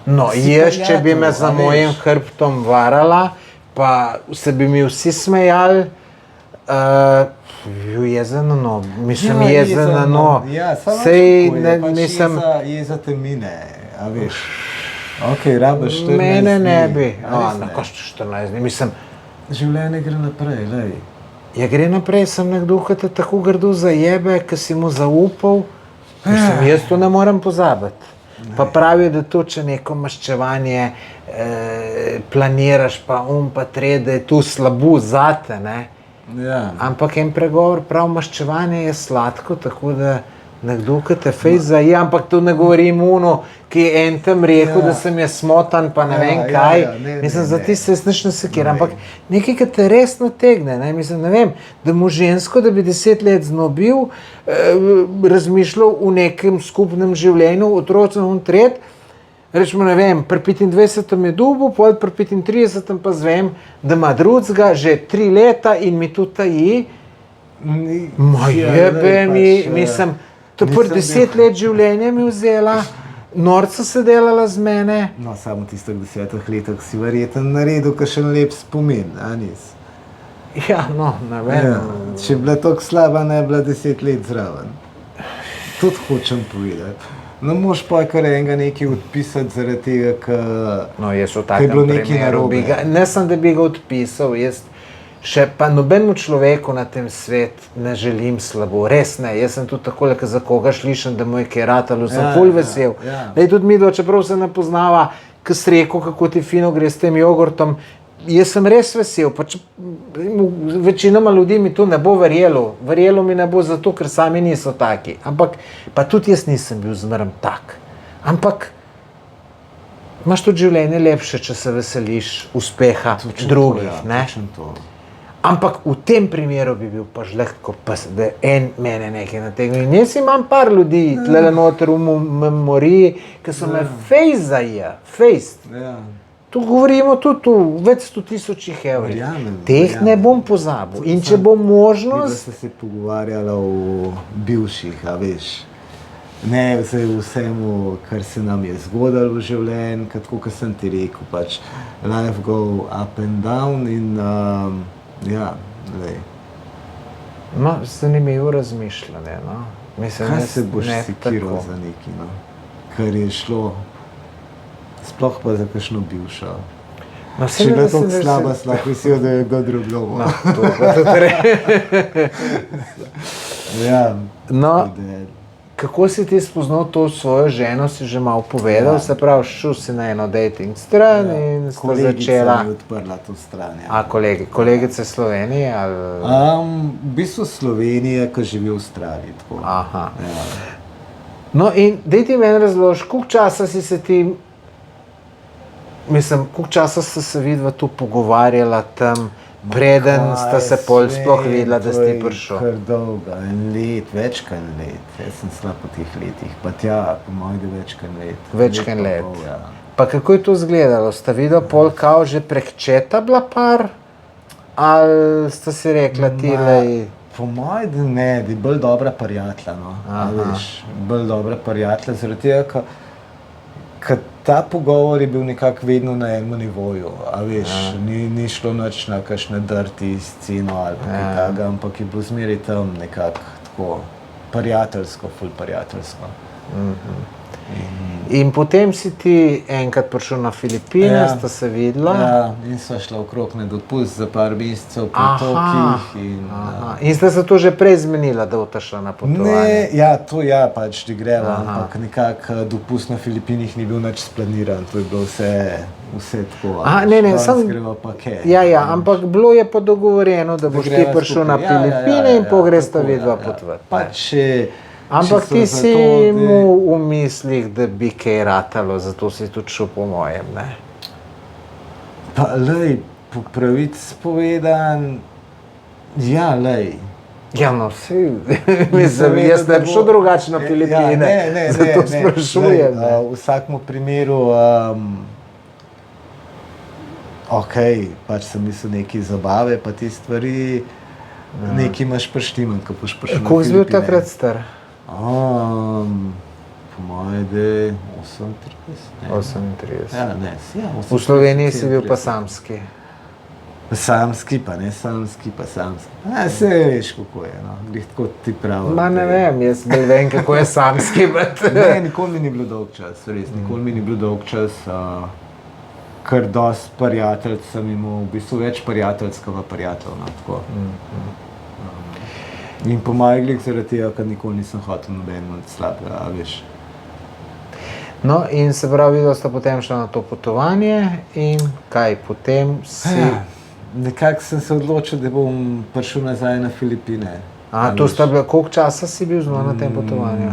No, si jaz, če bi me prijatelj, za a mojim veš. hrbtom varala, pa se bi mi vsi smejali, jezen no, mislim jezen no. Ja, samo Sej, tako je, ne, pač mislim, jeza te mine, a veš. Ok, rabiš 14 mene ne dni, bi, a res na ne? košče 14 dni, mislim, Življenje gre naprej, lej. ja gre naprej, sem nekdo, ki te tako grdo zajebe, ki si mu zaupal, mislim, jaz to ne morem pozabiti. Pa pravijo, da to, če neko maščevanje planiraš, pa pa da je to slabo zate, ne. Ja. Ampak en pregovor prav, maščevanje je sladko, tako da nekdo, ki te fejs zaje, ampak to ne govorim ono, ki je en tam rekel, Ja. da sem jaz smotan, pa ne Ja, vem ja, kaj. ja, ne, Mislim, ne, za ne. ti se jaz nič ne sekiram, Ne. ampak nekaj, ki te res nategne, ne, mislim, ne vem, da mu žensko, da bi 10 let znobil, razmišljal v nekem skupnem življenju, otrocem in tret, rečemo, ne vem, pri 25 je dubu, pol pri 35 pa zvem, da ima drugega že 3 leta in mi tu taji. Ma jebe mi, mislim, to pri 10 let življenja mi vzela, norca se delala z mene. No, samo tistih 10 letih si verjeten naredil kakšen lep spomin, a nis? Ja, no, ne vem. Ja. Če je bila tako slaba, ne je bila 10 let zraven. Tudi hočem povedati. Ne moš pa kar enega nekaj odpisati zaradi tega, ker No, jaz v je takem bilo nekaj primeru bi narobe. ga, ne sem, da bi ga odpisal, jaz še pa nobenemu človeku na tem svetu ne želim slabo, res ne, jaz sem tudi takole, ko za koga slišim, da mu je kaj ratalo, sem Ja, ful ja, vesel. ja. Lej, tudi midva, čeprav se ne poznava, ko si rekel, kako ti fino gre s tem jogurtom, jaz sem res vesel, pa večinoma ljudi mi to ne bo verjelo mi ne bo zato, ker sami niso taki, ampak pa tudi jaz nisem bil zmeraj tak, ampak imaš tudi življenje lepše, če se veseliš uspeha drugih, ne? Točno to. Ampak v tem primeru bi bil pa žlehtko pes, da en mene nekaj nategnil. In jaz imam par ljudi, tlele noter v memoriji, ki so me fejs zaje, fejs. Ja. Tu govorimo tudi o več 100.000 evrih. Verjamem, Teh verjamem. ne bom pozabil. In če bo Da možnost, ste se pogovarjala o bivših, a veš. Ne zdaj vsemu, kar se nam je zgodilo v življenju, tako kot sem ti rekel, pač life go up and down in ja, lej. no, zanimivo razmišljanje, no. Mislim, Kaj jaz se boš ne sekiral tako. za neki, no? Kar je šlo, sploh pa za kakšno bivšo. No, saj Če je ne, bila da se tako ne- slaba, sploh mislijo, da je kdo drug No, doma. to pa tudi re- Ja, No, tako da je- kako si ti spoznal to svojo ženo, si že malo povedal, Ja. se pravi, šel si na eno dating stran in sta Kolegica začela. mi je odprla to stran. Ja. A kolegice Slovenije ali? V bistvu Slovenija, ki živi v Avstraliji. Tako. Aha. Ja. No in daj ti meni razloži, koliko časa si se ti, mislim, koliko časa sta se vidva tu pogovarjala tam, preden sta se pol sploh videla, da si ti prišel. Kar dolga, en let, več kot en let. Jaz sem slab po teh letih, pa tja, po mojem, da več kot en let. Več kot en pa let. pol, ja. Pa kako je to izgledalo? Sta videla pol kao že prek četa bila par? Ali sta si rekla ti, lej, Po mojem, da ne, da je bolj dobra prijatelja. No. A Aha. veš, bolj dobra prijatelja, zaradi tega, ker ta pogovor je bil nekako vedno na enem nivoju. A veš, ni šlo nič na kakšne drti sceno ali pa kaj takega, ampak je bilo zmeraj tam nekako tako prijateljsko, ful prijateljsko. In potem si ti enkrat prišel na Filipine, Ja. sta se videla. Ja, in sva šla okrog na dopust za par mesecev po Aha, otokih. In, aha. In sta se to že prej zmenila, da bosta šla na potovanje? Ne, ja, to ja, pač da greva, Aha. ampak nekako dopust na Filipinih ni bil nič splaniran, to je bilo vse tako. Aha, ne, danes samo- greva pa kaj. Ja, ampak bilo je pa dogovorjeno, da boš ti greva prišel na skupaj. Filipine in pogresta tako, vidva ja. potovati. Pač, Ampak če so ti za si to, da- mu v mislih, da bi kaj ratalo, zato si tudi šel po mojem, ne? Pa, lej, Po pravici povedan, ja, lej. Ja, no, mislim, jaz ne bi šel drugače na Filipine, zato sprašujem. V vsakem primeru, ok, pač sem mislil neki zabave, pa te stvari, neki imaš prištimen, ko boš prišel na Filipine. Koliko si bil takrat star? Po moje, da je 38. 38. Ja, ne, ja, 38. V Sloveniji si bil pa samski. Samski, pa ne samski, pa samski. Se veš, kako je, no, glih tako ti pravi. Ma ne vem, jaz bolj vem, kako je samski, Ne, nikoli mi ni bilo dolg čas, res, nikoli mi ni bilo dolg čas. Kar dosti prijatelj sem imel, v bistvu več prijateljskega prijatelj, no, tako. In pomagali zaradi tega, ker nikoli nisem hotel nobenemu slabega, veš. No, in se pravi, da sta potem šla na to potovanje in kaj, potem si... Nekako sem se odločil, da bom prišel nazaj na Filipine. To sta bila, koliko časa si bil znova na tem potovanju?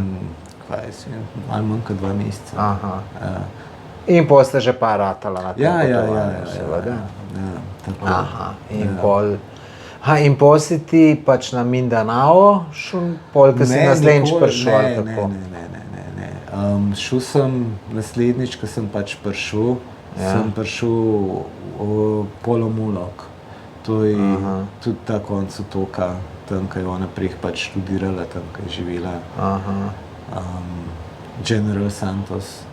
Kaj si, malo manj kot 2 meseca. Aha. In pol ste že pa ratala na tem potovanju, seveda? Ja, tako. Aha, in pol si ti pač na Mindanao šel, pol, ker si naslednjič prišel, ali kako? Ne. Šel sem naslednjič, ko sem pač prišel, sem prišel v Polomulok. To je tudi ta konec otoka, tam, ko je ona prej pač študirala, tam, ko je živela. General Santos.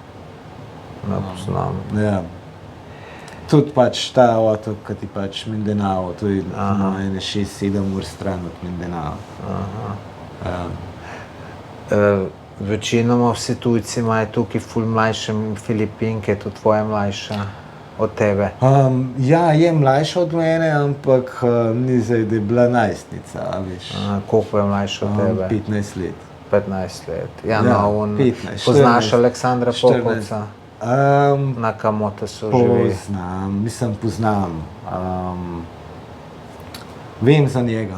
Ne poznam. Ja. Tudi pač ta otok, ki ti pač Mindanao, to je ene 6-7 ur stran od Mindanao. Večinoma vsi tujci imajo tukaj ful mlajše Filipinke, tudi tvoja mlajša od tebe. Ja, je mlajša od mene, ampak ni zdaj, da je bila najstnica, a veš. Koliko je mlajša od tebe? 15 let. 15 let. Ja, no, 15, poznaš 14, Aleksandra Popovca? Na Kamote so živi. Poznam. Vem za njega.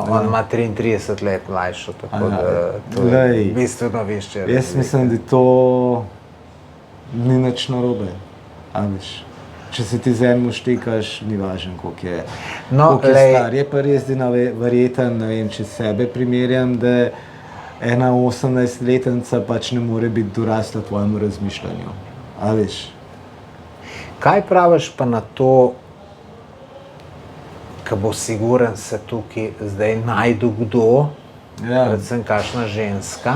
On ima 33 let mlajšo, tako da to je bistveno višče. Jaz mislim, da to ni nič narobe, a veš. Če se ti z enim štekaš, ni važno, koliko je star. Je pa res, da verjeten, ne vem, če sebe primerjam, da ena 18-letnica pač ne more biti dorasla tvojemu razmišljanju, a veš. Kaj praviš pa na to, ko bo siguren se tukaj zdaj najdu kdo, predvsem kakšna ženska,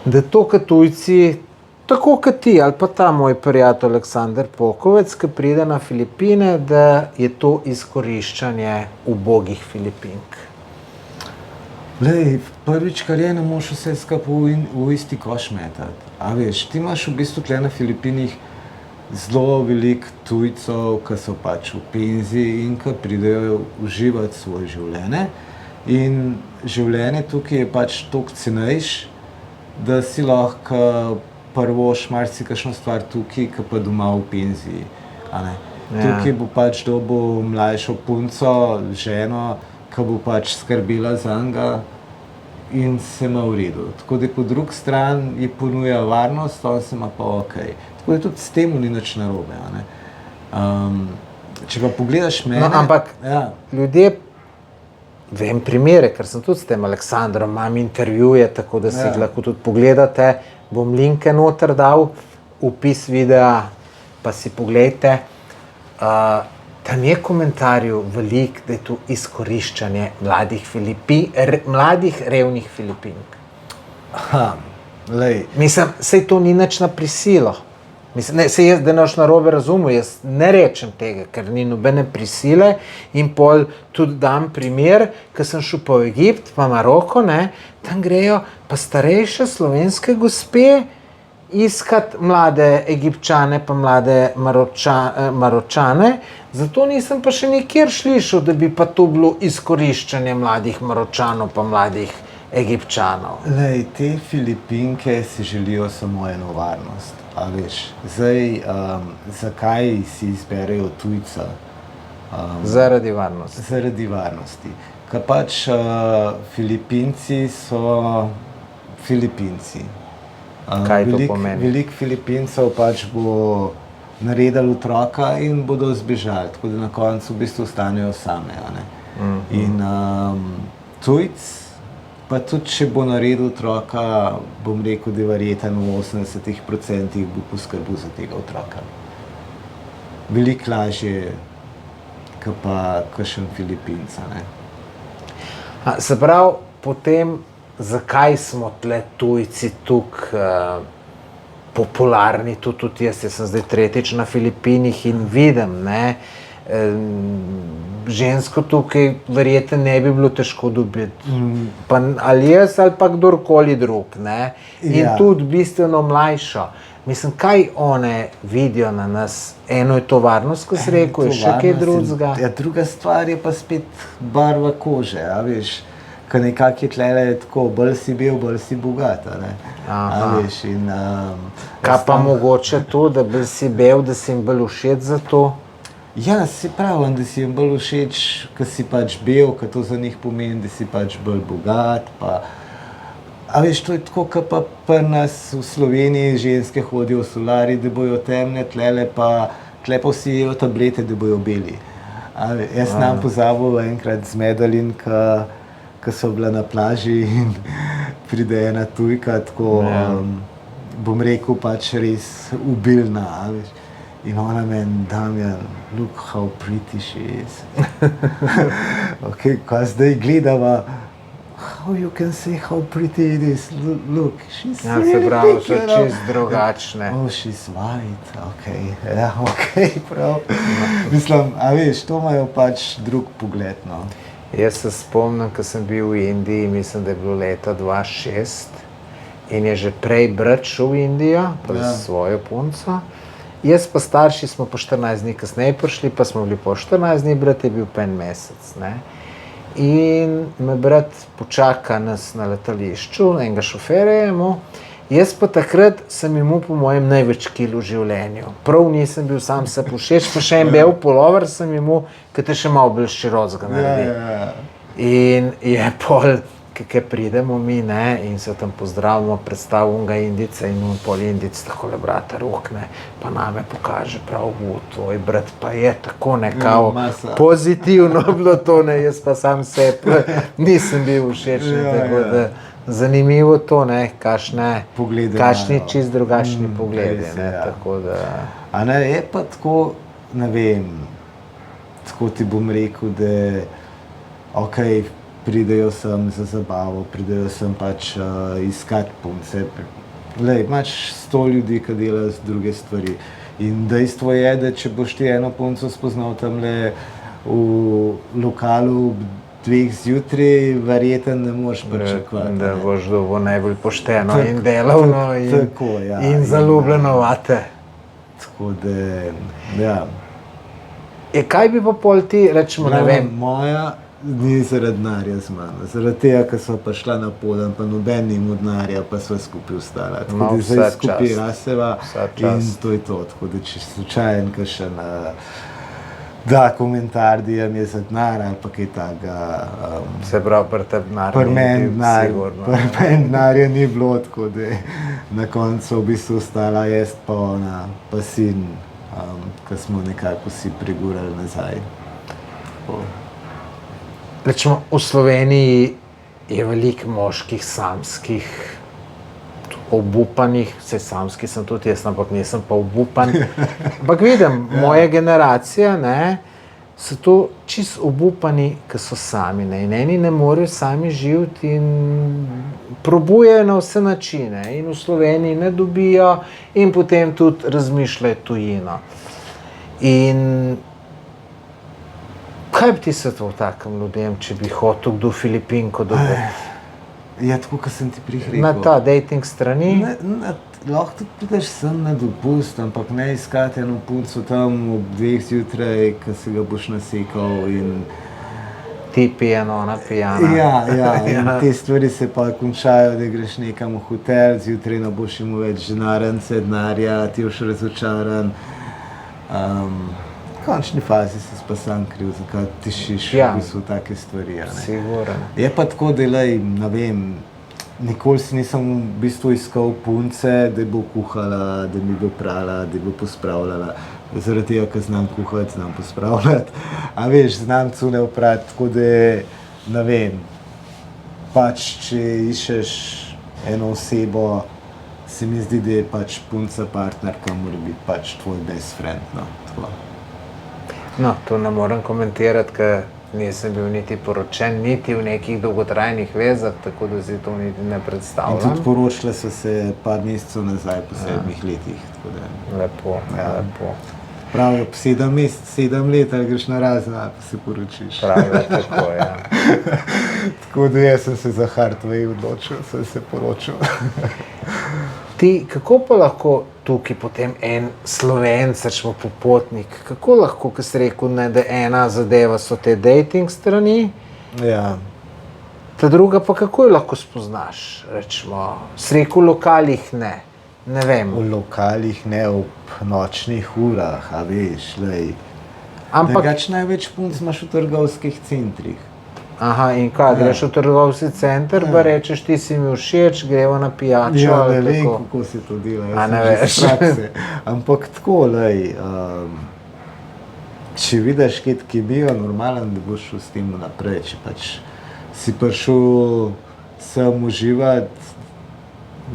da to, ko tujci, tako kot ti ali pa ta moj prijatelj Aleksander Pokovec, ki pride na Filipine, da je to izkoriščanje ubogih Filipink? Lej, prvič, kar je, ne moš vse skupaj v isti koš metati. A veš, ti imaš v bistvu tle na Filipinih zelo veliko tujcev, ki so pač v penziji in ki pridejo uživati svoje življenje. In življenje tukaj je pač toliko cenejše, da si lahko prvoš marsikakšno stvar tukaj, ki pa doma v penziji. Tukaj bo pač dobil mlajšo punco, ženo, ki bo pač skrbela zanj in se ima v redu. Tako da po drugi strani je ponuja varnost, on se ima pa okej. Tako da tudi s tem ni nič narobe. Če pa pogledaš mene... No, ampak ljudje, vem primere, ker sem tudi s tem Aleksandrom, imam intervjuje, tako da si lahko tudi pogledate, bom linke noter dal, opis videa, pa si pogledajte. Tam je komentarjev veliko, da je to izkoriščanje mladih revnih Filipink. Mislim, sej to ni nič na prisilo. Mislim, sej jaz, da ne boš narobe razumel, jaz ne rečem tega, ker ni nobene prisile in pol tudi dam primer, ko sem šel pa v Egipt, pa Maroko, tam grejo pa starejše slovenske gospe iskat mlade Egipčane pa mlade Maročane, zato nisem pa še nikjer slišal, da bi pa to bilo izkoriščanje mladih Maročanov pa mladih Egipčanov. Lej, te Filipinke si želijo samo eno varnost, a veš. Zdaj, zakaj si izberejo tujca? Zaradi varnosti. Zaradi varnosti. Ker pač Filipinci so Filipinci. Kaj to pomeni? Veliko Filipincev pač bo naredili otroka in bodo zbežali, tako da na koncu v bistvu ostanejo same. A ne? In tujc, pa tudi če bo naredil otroka, bom rekel, da je verjeten v 80% bo poskrbel za tega otroka. Veliko lažje, kot pa kakšen Filipinca. Ne? Se pravi, potem, zakaj smo tle tujci tukaj popularni, tudi jaz sem zdaj tretjič na Filipinih in vidim, ne, žensko tukaj verjetno ne bi bilo težko dobiti, pa ali jaz ali pa kdorkoli drug, ne, in tudi bistveno mlajšo. Mislim, kaj one vidijo na nas? Eno je to varnost, ko si rekel, je še kaj drugega? Ja, druga stvar je pa spet barva kože, a veš, ko nekako je tlele tako, bolj si bil, bolj si bogat, a ne? A veš, in... Kaj pa mogoče to, da bolj si bel, da si jim bolj všeč za to? Ja, se pravim, da si jim bolj všeč, ko si pač bel, ko to za njih pomeni, da si pač bolj bogat, pa... A veš, to je tako, kot pa pri nas v Sloveniji ženske hodijo v solari, da bojo temne, tle pa vsi jejo tablete, da bojo beli. Jaz nam pozabil enkrat z Medalin, ko so bila na plaži in pride ena tujka, tako, bom rekel, pač res ubilna, a veš. In ona meni, Damjan, look how pretty she is. Ok, ko zdaj gledava, how you can say how pretty it is? Look, she's really se pravi, big, so čist drugačne. Oh, she's white, okay. Ja, okay, prav. Mislim, a veš, to imajo pač drug pogled, no. Jaz se spomnim, ko sem bil v Indiji, mislim, da je bilo leta 2006 in je že prej brat šel v Indijo, pa s svojo punco. Jaz pa starši smo po 14 dni kasneje prišli, pa smo bili po 14 dni, brat je bil pa en mesec, ne. In me brat počaka nas na letališču, enega šoferja je imel. Jaz pa takrat sem imel po mojem največ kil v življenju. Prav nisem bil sam se povšeč, pa še en bel pulover sem imel, ki te še malo bolj širocega naredi. In je pol, kaj pridemo mi, ne, in se tam pozdravimo, predstavimo Indice in pol Indic takole brata rok, ne, pa name pokaže prav, tvoj brat pa je tako nekao pozitivno bilo to, ne, jaz pa sam se nisem bil všeč, tako da zanimivo to, ne, kakšni čist drugačni pogledi, ne, tako da... A ne, je pa tako, ne vem, tako ti bom rekel, da okej, pridejo sem za zabavo, pridejo sem pač iskat punce. Lej, imaš 100 ljudi, ki delajo druge stvari. In dejstvo je, da če boš ti eno punco spoznal tamle v lokalu 2 zjutraj, verjetno ne moreš pričakovati. Da boš dobil najbolj pošteno in delavno in zaljubljeno vate. Tako da, ja. Kaj bi pa pol ti, rečemo, ne vem? Moja ni zaradi denarja z mano, zaradi tega, ker sva pa šla na poden, pa noben ni imel denarja, pa sva skupaj ostala. Tako da zdaj skupaj raseva in to je to. Tako da če slučajen kakšen da komentar, da je za denar ali pa kaj takega. Se pravi, pri tebi denarja ni bilo, tako da na koncu v bistvu ostala jaz pa ona, pa sin, ko smo nekako si prigurali nazaj. Rečemo, v Sloveniji je veliko moških samskih, obupanih, vse samski sem tudi jaz, ampak nisem pa obupan. Ampak vidim, moja generacija, ne, so to čist obupani, ki so sami, ne, in eni ne morejo sami živeti in probujejo na vse načine in v Sloveniji ne dobijo in potem tudi razmišljajo tujino. In kaj bi ti svetoval takim ljudem, če bi hotel kdo Filipinko dobiti? Ja, tako, kot sem ti prej rekel. Na ta dating strani? Lahko tudi prideš sem na dopust, ampak ne iskati eno punco tam ob 2 zjutraj, ko se ga boš nasekal in... Ti pijano, ona pijana. Ja, in te stvari se pa končajo, da greš nekam v hotel, zjutraj ne boš imel več denarja, ti boš razočaran. V končni fazi si pa sam kriv, zakaj tišiš v bistvu take stvari. Sigurno. Je pa tako, da ne vem, nikoli si nisem v bistvu iskal punce, da bo kuhala, da mi bo prala, da bo pospravljala. Zaradi tega, ker znam kuhati, znam pospravljati. A veš, znam cune oprati, tako da ne vem. Pač, če iščeš eno osebo, se mi zdi, da je pač punca partnerka, mora biti pač tvoj best friend. No, tako. No, to ne morem komentirati, ker nisem bil niti poročen, niti v nekih dolgotrajnih vezah, tako da si to niti ne In predstavljam. tudi poročila so se par mesecev nazaj, po 7 letih. Tako da, Lepo, Ja. lepo. pravijo, 7 let, ali greš na razna, pa se poročiš. Pravijo tako, ja. Tako da jaz sem se za Hardway odločil, sem se poročil. Ti, kako pa lahko tukaj potem en Slovenec, rečemo popotnik, kako lahko, ko si rekel, ne, da ena zadeva so te dating strani, Ja. ta druga pa kako jo lahko spoznaš, rečemo, si rekel, v lokalih ne vem, V lokalih, ne ob nočnih urah, a veš, lej. ampak, Drugač največ punc imaš v trgovskih centrih. aha, in kaj, greš v trgovski center, pa rečeš, ti si mi všeč, gremo na pijačo, Ja, ne ali vem, tako. kako se to dela, A jaz ne sem že veš? iz prakse. Ampak tako, lej, če vidiš, kaj je bil normalen, da boš šel s tem naprej. Če pač si prišel sem uživati,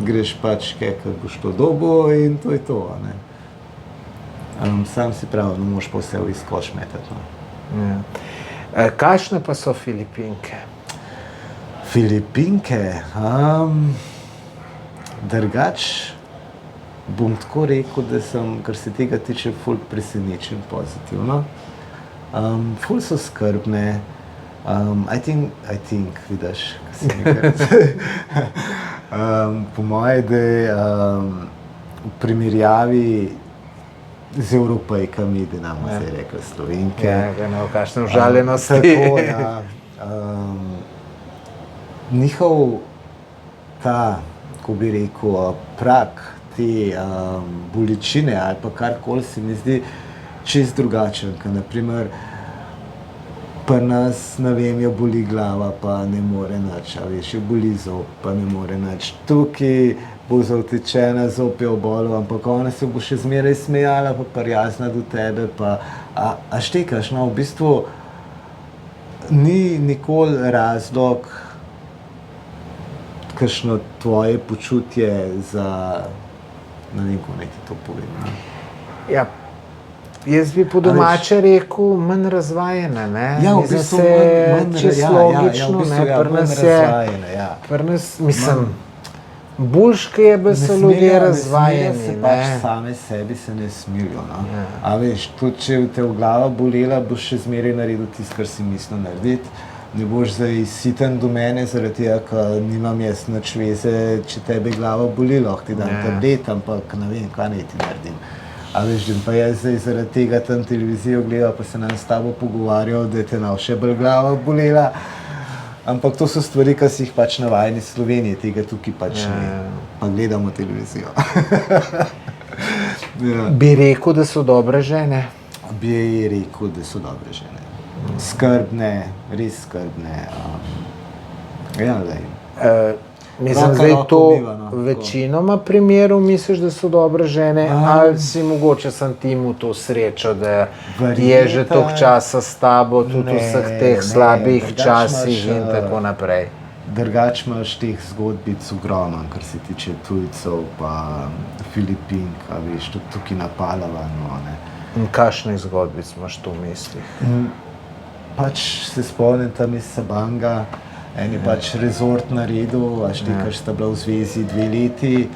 greš pač kaj, ker boš to dobo in to je to. A ne? Sam si prav, ne moš pa vse v izkoš metati. No. Ja. Kakšne pa so Filipinke? Filipinke, drugač bom tako rekel, da sem, kar se tega tiče, ful presenečen pozitivno. Ful so skrbne, I think, vidiš, kaj si nekaj. Po moje, da v primerjavi z Evropejkami, da nam se je rekla Slovenke. Ja, ne v kakšnem užaljenosti. Tako, ja. Njihov ta, ko bi rekel, prak te bolečine ali pa karkoli se mi zdi čist drugačen. Ker naprimer pri nas, ne vem, jo boli glava, pa ne more nič, a veš, jo boli zob, pa ne more nič. Tukaj bo zavtečena, zob je obolel, ampak ona se bo še zmeraj smejala, pa prijazna do tebe, pa a štekaš, no, v bistvu ni nikoli razlog, kakšno tvoje počutje za, ne vem, kako naj ti to povem. Ne? Ja, jaz bi po domače rekel, manj razvajene, ne? Ja, v Mislim, bistvu se manj čisto logično, v bistvu, ne, pri manj nas je, razvajene, ja. pri nas, mislim, boljške je, da so ljudje razvajeni, se ne? pač same sebi se ne smilijo, no. Ja. A veš, tudi če te v glava bolela, boš še zmeraj naredil tisto, kar si mislil narediti. Ne boš zdaj siten do mene, zaradi tega, ker nimam jaz nič veze, če tebe glava boli, lahko ti dam tablet, ampak ne vem, kaj naj ti naredim. A veš, pa jaz zdaj zaradi tega tam televizijo gledal, pa se nam s tabo pogovarjal, da je te nav še bolj glava bolela. Ampak to so stvari, ki si jih pač navajeni iz Slovenije, tega tukaj pač ne. Pa gledamo televizijo. Ja. Bi rekel, da so dobre žene? Bi rekel, da so dobre žene. Skrbne, res skrbne. Ja, lej. Mislim, Roka zdaj roko to biva, no, tako. večinoma primerov misliš, da so dobre žene, ali si mogoče sem ti mu to srečo, da je Verjetno- že toliko časa s tabo, tudi v vseh teh ne, slabih drugače časih imaš, in tako naprej. Drugač imaš teh zgodbic ogromno, kar se tiče tujcev, pa Filipink, a veš, tudi tukaj na Palavanu, ne. In kakšnih zgodbic imaš tu v mislih? Pač se spomnim tam iz Sabanga, en je pač rezort naredil, a štekaš sta bila v zvezi 2 leti.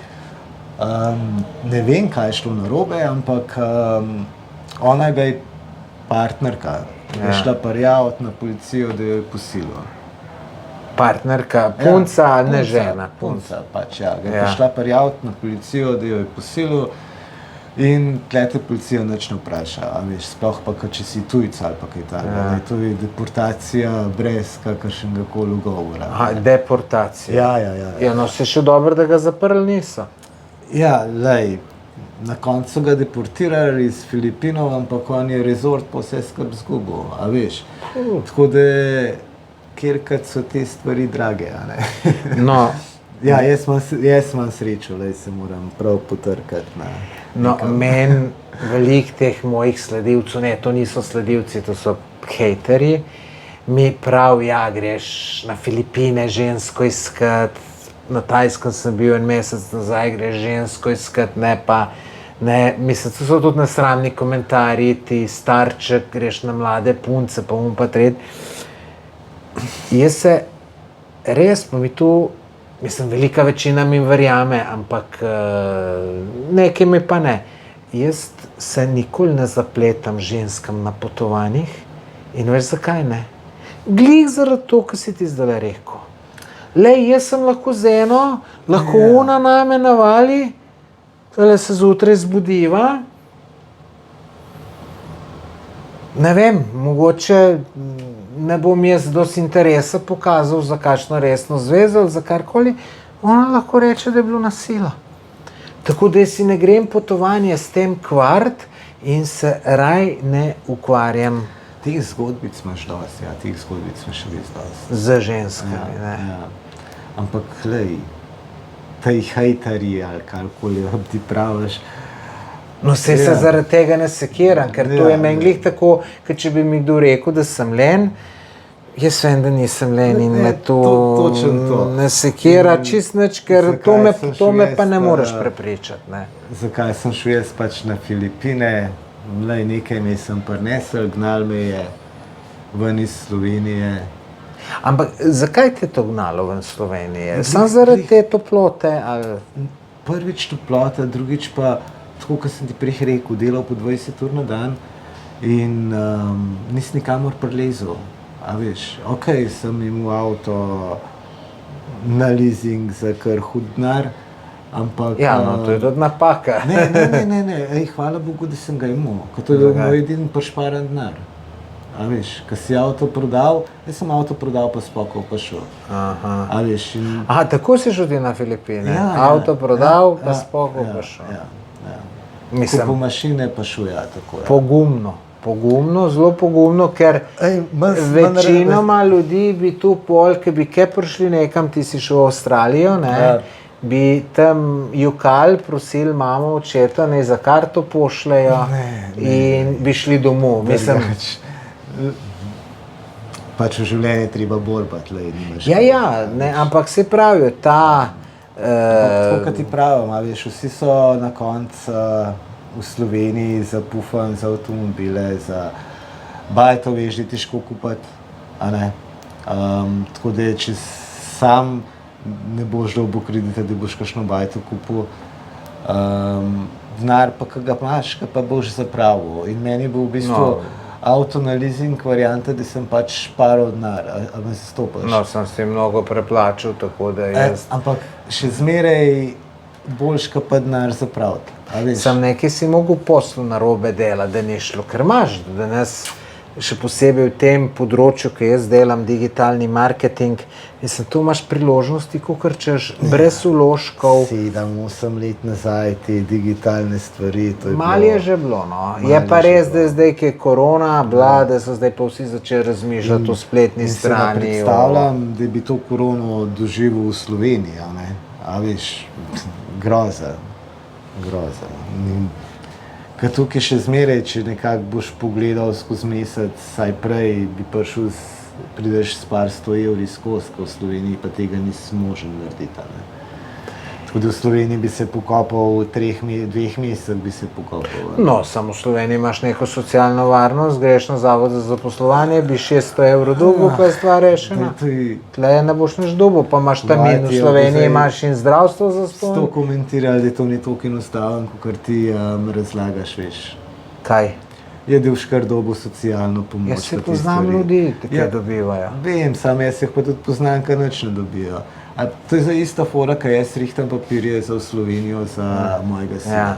Ne vem, kaj je šlo narobe, ampak ona ga je partnerka, je šla prijaviti na policijo, da jo je posilila. Partnerka, punca, ne žena. Punca, pač ja. Ga je prišla prijaviti na policijo, da jo je posilil. In tle te policija nič ne vpraša, a veš, sploh pa, če si tujec ali pa kaj takega. To je deportacija brez kakršnega koli ugovora. Aha, deportacija. Ja. Ja, no, se še dobro, da ga zaprli niso. Ja, lej, na koncu so ga deportirali iz Filipinov, ampak on je rezort pa vse skrb zgubil, a veš. Tako da, kjerkrat so te stvari drage, a ne. No, Ja, jaz imam srečo, da se moram prav potrkati na No, meni veliko teh mojih sledilcev, ne, to niso sledilci, to so hejterji, mi prav, ja, greš na Filipine žensko iskat, na Tajskem sem bil en mesec nazaj, greš žensko iskat, ne pa, ne, mislim, to so tudi nesramni komentarji, ti starček, greš na mlade punce, pa pa tret. Jaz se, res, pa mi tu, mislim, velika večina mi verjame, ampak nekaj mi pa ne. Jaz se nikoli ne zapletam ženskam na potovanjih in veš zakaj ne? Glih zaradi to, kar si ti zdaj rekel. Lej, jaz sem lahko z eno, lahko ona name navali, tale se zjutraj zbudiva. Ne vem, mogoče ne bom jaz dosti interesa pokazal za kakšno resno zvezo ali za karkoli, ona lahko reče, da je bilo nasilje. Tako da si ne grem potovanje s tem kvart in se raj ne ukvarjam Teh zgodbic imaš dosti, ja, teh zgodbic imaš res dosti. z ženskami. Ja, Ne. ja. Ampak, glej, tej hejterji ali karkoli ti praviš, No, se zaradi tega ne sekiram, ker to je meni glih tako, ker če bi mi kdo rekel, da sem len, jaz vem, da nisem len in me to ne sekira čist nič, ker to me pa ne moreš prepričati. Ne. Zakaj sem šel jaz pač na Filipine, lej, nekaj mi sem prinesel, gnal me je ven iz Slovenije. Ampak zakaj te je to gnalo ven Slovenije? Samo zaradi te toplote? Ali... Prvič toplota, drugič pa, tako kot sem ti prej rekel, delal po 20 ur na dan in nisem nikamor prilezel. A veš, okej, sem imel avto na leasing za kar hud denar, ampak... Ja, no, to je tudi napaka. Ne, ej, hvala Bogu, da sem ga imel, ker to je moj edini prišparan denar. A veš, ko si avto prodal, jaz sem avto prodal, pa spokoj pa šel. A veš, in... Aha, tako si šel ti na Filipine? Ja, avto prodal, pa spokoj pa šel. Ja. Mislim, Kupil mašine pa šel, ja, tako je. Pogumno, zelo pogumno, ker večinoma ljudi bi tu pol, ki bi kaj prišli nekam, ti si šel v Avstralijo, ne, bi tam jokali, prosili mamo, očeta, naj za karto pošljejo in bi šli domov. Mislim, pač v življenju treba borbati, lej, nimaš. Ja, ne, ampak se pravijo, ta... Tako, kot ti pravim, a veš, vsi so na koncu v Sloveniji zapufani za avtomobile, za bajto, veš, da je težko kupiti, a ne. Tako da, če sam ne boš dobil kredita, da boš kakšno bajto kupil, denar pa, ki ga imaš, ga pa boš zapravil. In meni bo v bistvu avto na leasing varianta, da sem pač šparal denar, a me zastopaš. No, sem si mnogo preplačal, tako da jaz... Ampak še zmeraj boljš, ka pa denar zapraviti. Sam nekaj si mogel poslu narobe dela, da ni šlo, ker imaš danes, še posebej v tem področju, ki jaz delam, digitalni marketing, mislim, tu imaš priložnosti, kakor češ, brez vložkov. 7-8 let nazaj te digitalne stvari, to je Malo je že bilo, no. Je pa res, da je zdaj, ki je korona bila, da so zdaj pa vsi začeli razmišljati o spletni strani. In se predstavljam, da bi to korono doživel v Sloveniji, a ne? A veš, groza. Ker tukaj še zmeraj, če nekako boš pogledal skozi mesec, saj prej bi prideš s par 100 evri skozi, ko v Sloveniji pa tega nisi možen narediti. Tako da v Sloveniji bi se pokopal, v 2 mesecih bi se pokopal. No, samo v Sloveniji imaš neko socialno varnost, greš na zavod za zaposlovanje, bi 600 evrov dobil, pa je stvar rešena. Tle ne boš nič dobil, pa imaš tam in v Sloveniji imaš in zdravstvo za ston. To komentirali, da to ni toliko enostavno, kot ti razlagaš, veš. Kaj? Je da už kar dobil socialno pomoč. Jaz se poznam ljudi, ki dobivajo. Vem, sam jaz jih pa tudi poznam, kar nič ne dobijo. To je za ista fora, kaj jaz rihtam papirje za v Slovenijo, za mojega sina.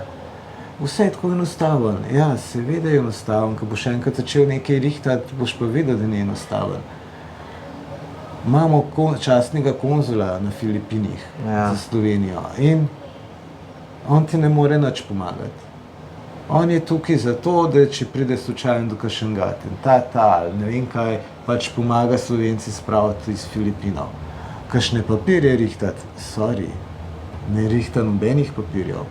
Vse je tako enostaven. Ja, seveda je enostaven. Ko boš enkrat začel nekaj rihtati, boš pa videl, da ni enostaven. Imamo častnega konzula na Filipinih za Slovenijo in on ti ne more nič pomagati. On je tukaj zato, da če pride slučajno do kakšnega atentata ali ne vem kaj, pač pomaga Slovenci spraviti iz Filipinov. kakšne papirje rihtati, sorry, ne rihta nobenih papirjev.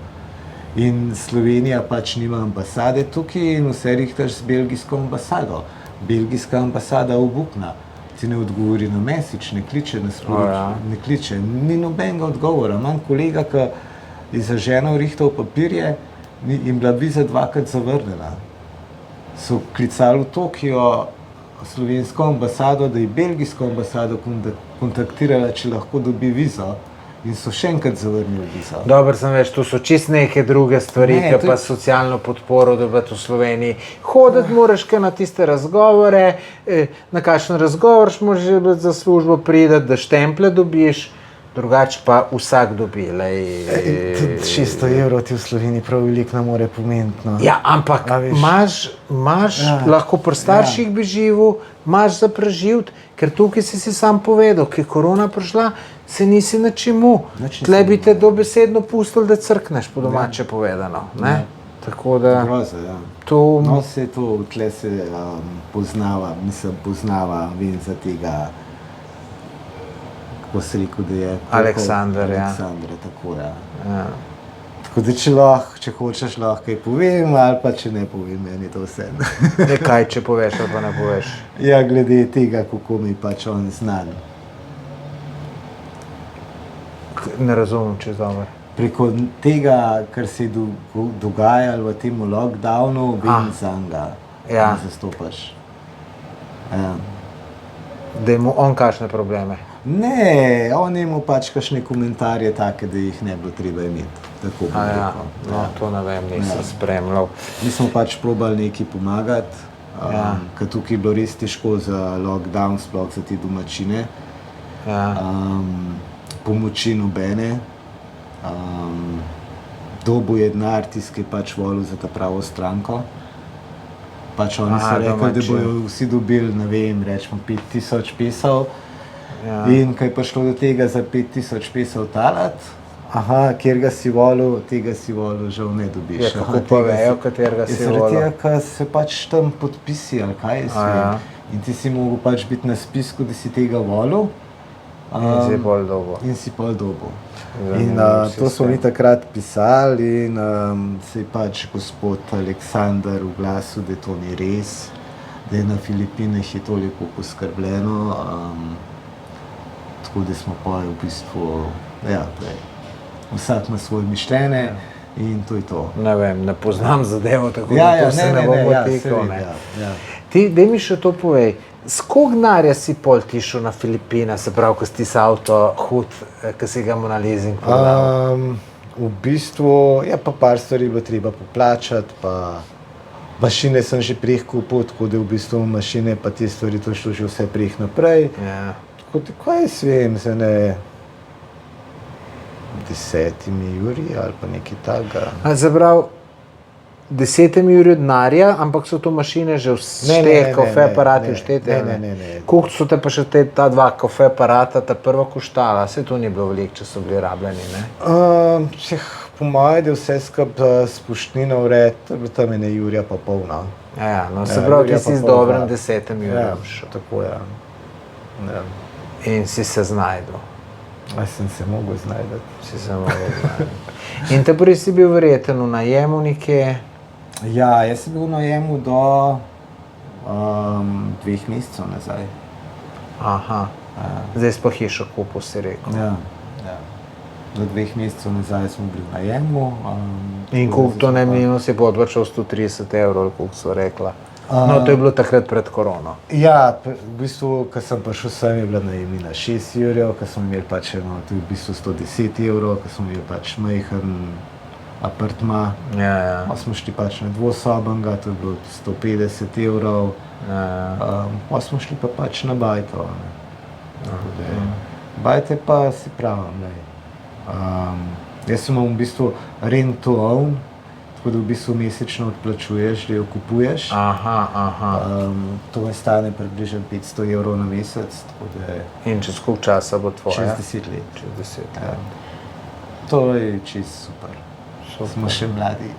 In Slovenija pač nima ambasade tukaj in vse rihtaš z belgijsko ambasado. Belgijska ambasada obupna, ti ne odgovori na message, ne kliče na sporočilo, ne kliče, ni nobenega odgovora. Imam kolega, ki je za ženo rihtal papirje in bila viza 2-krat zavrnjena. So klicali v Tokio slovensko ambasado, da je belgijsko ambasado kontaktirala, če lahko dobi vizo. In so še enkrat zavrnili vizo. Dobro, sem več, tu so čist neke druge stvari, Ne, ki pa socialno podporo dobiti v Sloveniji. Hoditi moraš kaj na tiste razgovore, na kakšen razgovor moraš za službo priti, da štemple dobiš, drugače pa vsak dobi. Tudi 600 evrov ti v Sloveniji prav veliko ne more pomeniti. No. Ja, ampak imaš lahko pri starših bi živel, imaš za preživeti, ker tukaj si sam povedal, ki je korona prišla, se nisi na čemu. Tle bi te dobesedno pustili, da crkneš, po domače povedano. Ne? Tako da... Groza, ja. To... No, se to, tle se poznava, vem za tega, kako se rekel, da je... Aleksandar, ja. Aleksandra, tako ja. Tako da če hočeš, lahko kaj povem, ali pa če ne povem, meni je to vse. Kaj, če poveš ali pa ne poveš? Ja, glede tega, kako mi pač on znan. Ne razumem, če dobro. Preko tega, kar se je dogajalo v tem lockdownu, vem za njega, Ja. zastopaš. Ja. Da ima on kakšne probleme. Ne, on je imel pač kakšne komentarje take, da jih ne bilo treba imeti. Tako bom Ja, rekel. no, to ne vem, nisem spremljal. Mi smo pač probali nekaj pomagati, ker tukaj je bilo res težko za lockdown, sploh za te domačine. Pomoči nobene. Dobil je denar, tisti, ki je pač volil za ta pravo stranko. Pač oni so rekli, da bojo vsi dobili, ne vem, rečemo 5000 pesov. In ko je prišlo do tega za 5000 pesov talati, kjer ga si volil, tega si volil, žal ne dobiš. Ja, kako pa vejo, katerega si volil? Zaradi tega, ker se pač tam podpisi, ali kaj je svem. In ti si mogel pač biti na spisku, da si tega volil. In si pol dobo. In si pol dobo. In to smo mi takrat pisali in se je pač gospod Aleksandar oglasil, da to ni res, da je na Filipinah je toliko poskrbljeno. Tako da smo pa v bistvu, vsak ima svoje mišljenje in to je to. Ne vem, ne poznam zadevo, tako da to se ne bom potikal. Daj mi še to povej, s koliko denarja si pol ti šel na Filipine, se pravi, ko si ti s avto hud, ko si ga mu na leasing prodal? V bistvu, pa par stvari bilo treba poplačati, pa mašine sem že prej kupil, tako da v bistvu mašine pa te stvari to šlo že vse prej naprej. Tako da, kaj jaz vem, za ne 10 juri ali pa nekaj takega. Se pravi, 10 juri denarja, ampak so to mašine že vštete, kafe aparati vštete? Ne. Koliko so te pa še ta dva kafe aparata, ta prva koštala? Saj to ni bilo veliko, če so bili rabljeni, ne? Po mojem, da vse skupaj s poštnino vred, to je bilo tam ene jurja pa polna. Se pravi, ti si z dobrim 10 jurjem šel. Tako je. In si se znajdel. Sem se mogel znajdeti. Si se mogel znajdeti. In te prvi si bil verjeten v najemu nekje? Ja, jaz sem bil v najemu do 2 mesecev nazaj. Zdaj si pa hišo kupil, si rekel. Ja. Do 2 mesecev nazaj smo bili v najemu. In koliko to najemnino si pa odplačal 130 evrov, ali koliko so rekla? No, to je bilo takrat pred korono. Ja, v bistvu, ko sem prišel sem, je bila najemnina 6 jurjev, ko smo imeli pač to je v bistvu 110 evrov, ko smo imeli pač majhen apartma. Pa smo šli pač na dvosobenga, to je bilo 150 evrov. Pa smo šli pa pač na bajto. Bajte pa, si pravim, jaz sem v bistvu rent to own, tako da v bistvu mesečno odplačuješ, da jo kupuješ. To me stane približno 500 evrov na mesec. In čez koliko časa bo tvoja? Čez 10 let. Čez 10 let. To je čisto super. Smo še mladi.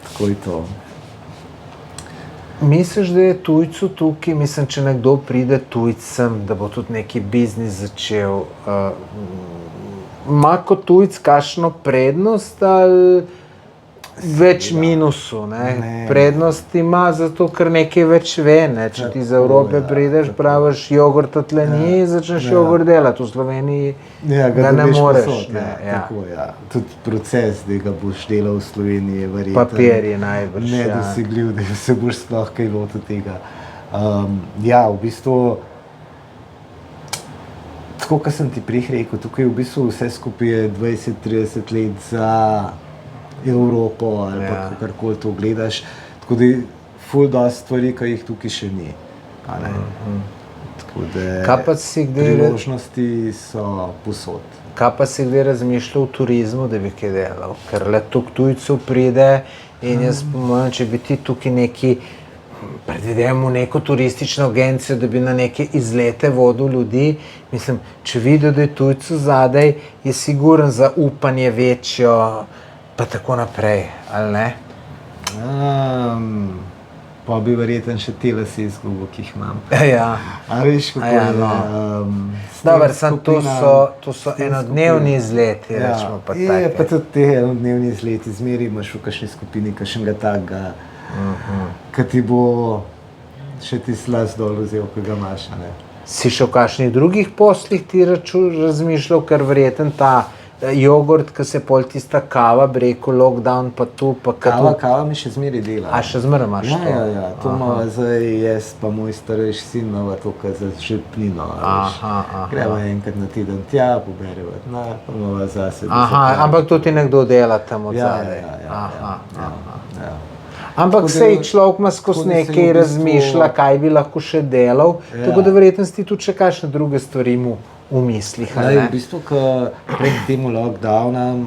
Tako je to. Misliš, da je tujcu tukaj, mislim, če nekdo pride tujcem, da bo tudi neki biznis začel, ima kot tujc kakšno prednost ali več minusov, ne? Prednost ima zato, ker nekaj več ve, ne? Če ti iz Evrope prideš, praviš, jogurta tle ni, začneš jogurt delati, v Sloveniji ga ne moreš. Tako, ja. Tudi proces, da ga boš delal v Sloveniji, je verjetno Papir je najbrž, nedosegljiv, da se boš sploh kaj lotil tega. Ja, v bistvu, tako kot sem ti prej rekel, tukaj v bistvu vse skupaj je 20-30 let za Evropo ali pa kakorkoli to gledaš, tako da je ful dosti stvari, ki jih tukaj še ni. Tako da priložnosti so povsod. Kaj pa si kdaj razmišljal o turizmu, da bi kaj delal? Ker le toliko tujcev pride in jaz pomeni, če bi ti tukaj neki, predvidevamo neko turistično agencijo, da bi na neke izlete vodil ljudi, mislim, če vidijo, da je tujcu zadaj, je siguren zaupanje večjo, pa tako naprej, ali ne? Pa bi verjetno še te lase izgubil, ki jih imam. Ja. A veš, kako je? Dobar, to so enodnevni izleti, rečemo pa tako. Je pa tudi te enodnevni izleti, zmeri imaš v kakšni skupini kakšnega takega, ki ti bo še ti las dol vzel, ki ga imaš, ne? Si še v kakšnih drugih poslih ti razmišljal, ker verjetno ta jogurt, ki se pol tista kava, bi rekel, lockdown, pa tu, pa Kava mi še zmeri dela. A še zmeraj imaš to? Ja, to ima zdaj jaz, pa moj starejši sin imava to, kar za žepnino, greva enkrat na teden tja, pobereva denar, pa imava zase. Ampak to ti nekdo dela tam od zadaj? Ja. Ampak sej človek ima skozi nekaj razmišlja, kaj bi lahko še delal, tako da verjetno si tudi še kakšne druge stvari mu v mislih, ali ne? V bistvu, pred temu lockdownom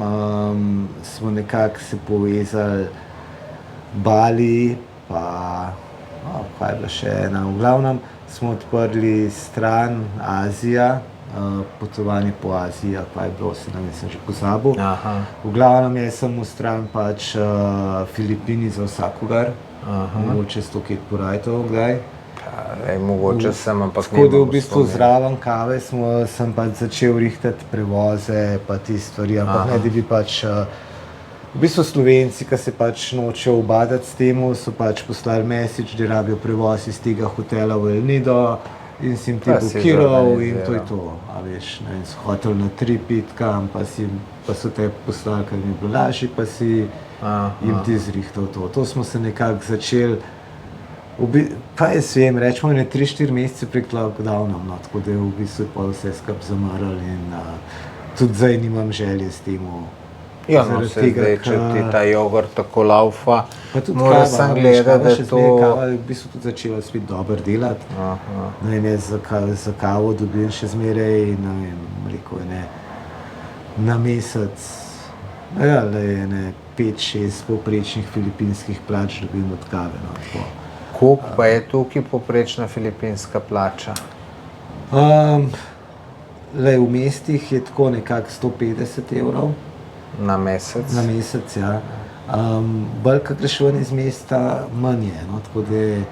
smo nekako se povezali Bali, pa kaj je bila še ena, v glavnem smo odprli stran Azija, potovanje po Aziji, kaj je bilo, se nam sem že pozabil. V glavnem jaz sem v stran pač Filipini za vsakogar, mogoče 100 kjet porajtov, kdaj. Mogoče sem, ampak tako da v bistvu zraven kave sem pač začel rihtati prevoze pa te stvari, ampak ne, da bi pač v bistvu Slovenci, ki se pač nočejo ubadati s temu, so pač poslali message, da rabijo prevoz iz tega hotela v El Nido in si jim ti bukiral in to je to, a veš, ne, so hoteli na trip iti kam, pa so te poslali, ker mi je bilo lažje, pa si jim ti zrihtal to. To smo se nekako začeli, pa jaz vem, rečemo, 3-4 mesece prek lockdownom, no, tako da je v bistvu pa vse skupaj zamarali in tudi zdaj nimam želje s temu. Ja, no, se zdaj, če ti ta jogurt tako laufa, mora sem gledati, da to... Kava je v bistvu tudi začela spet dobro delati. Ne vem, jaz za kavo dobim še zmeraj, ne vem, rekel je, na mesec, ja, le je 5-6 povprečnih filipinskih plač dobim od kave, no, tako. Koliko pa je tukaj povprečna filipinska plača? V mestih je tako nekako 150 evrov. Na mesec? Na mesec, ja. Bolj, ko greš ven iz mesta, manj je, no, tako da je,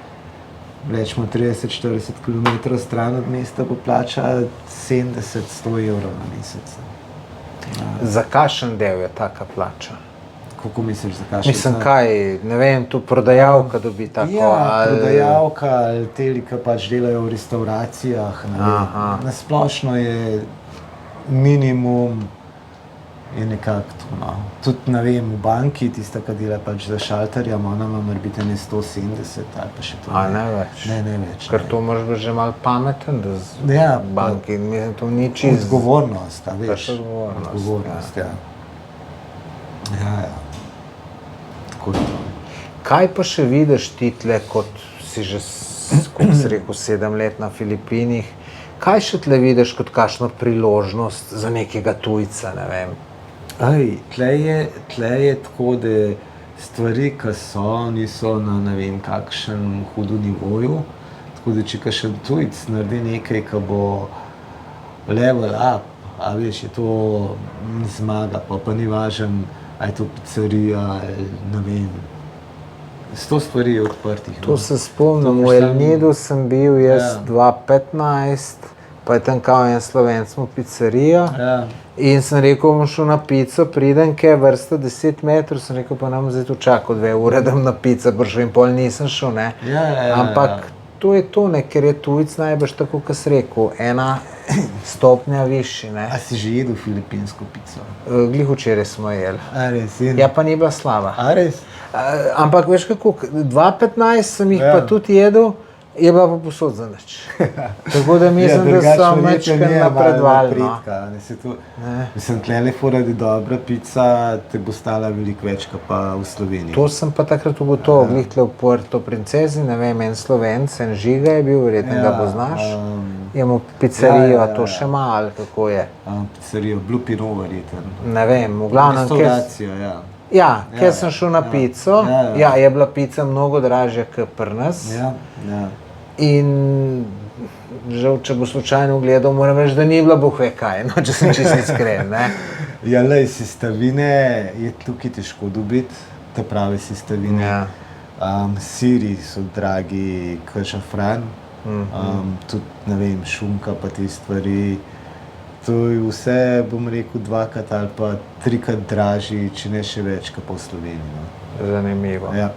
rečemo, 30-40 km stran od mesta bo plača 70-100 evrov na mesec. Za kakšen del je taka plača? Kako misliš, za kakšen? Mislim, kaj, ne vem, tu prodajalka dobi tako, ja, prodajalka ali teli, ki pač delajo v restauracijah, ne vem. Na splošno je minimum je nekako to, no. Tudi, ne vem, v banki, tista, ki dela pač za šalterjem, ona ima morebiti 170 ali pa še to. Ne več? Ne več. Ker to moraš biti že malo pameten, da z banki, mislim, to ni čisto... Odgovornost, a veš. Odgovornost, ja. Ja. Tako je to. Kaj pa še vidiš ti tle, kot si že, kot si rekel, 7 let na Filipinih, kaj še tle vidiš kot kakšno priložnost za nekega tujca, ne vem? Tle je tako, da stvari, ki niso na ne vem kakšen hudo nivoju, tako da če kakšen tujc naredi nekaj, ki bo level up, a veš, je to zmaga, pa ni važen, a je to pizzerija, ne vem, 100 stvari je odprtih. To se spomnim, To v boš El Nidu sem bil jaz Ja. 2015, pa je tam kao en Slovenc mu pizzerijo. Ja. In sem rekel, bom šel na pico, pridem, kaj je vrsta 10 metrov, sem rekel, pa nam zdaj tu čakal 2 ure, da bom na pico prišel in pol nisem šel, ne. Ja. Ampak to je to, ne, ker je tujec najbrž tako, kot si rekel, ena stopnja višji, ne. A si že jedel filipinsko pico? Glih včeraj smo jeli. A res? In... Ja, pa ni bila slaba. A res? Ampak veš kako, 2015 sem jih pa tudi jedel, je bila pa posod za nič. Tako da mislim, da so mečkaj napredovali. Mislim, tlele fora, da je dobra pica, te bo stala veliko več, kot pa v Sloveniji. To sem pa takrat ugotovil, glih tle v Puerto Princezi, ne vem, en Slovenc, en Žiga je bil, verjetno ga poznaš. Imamo pizzerijo, to še malo, kako je. Pizzerijo, Blue Pinot verjeten. Ne vem, v glavnem, Restauracijo, ja. Ja, kjer sem šel na pico, ja, je bila pica mnogo dražja kot pri nas. Ja. In žal, če bo slučajno gledal, moram reči, da ni bila boh ve kaj, no, če sem čisto iskren, ne. Ja, lej, sestavine je tukaj težko dobiti, te prave sestavine. Ja. Siri so dragi, kot šafran, tudi, ne vem, šunka pa te stvari. To je vse, bom rekel, 2-krat ali pa 3-krat dražji, če ne še več, kot pa v Sloveniji. No. Zanimivo. Ja.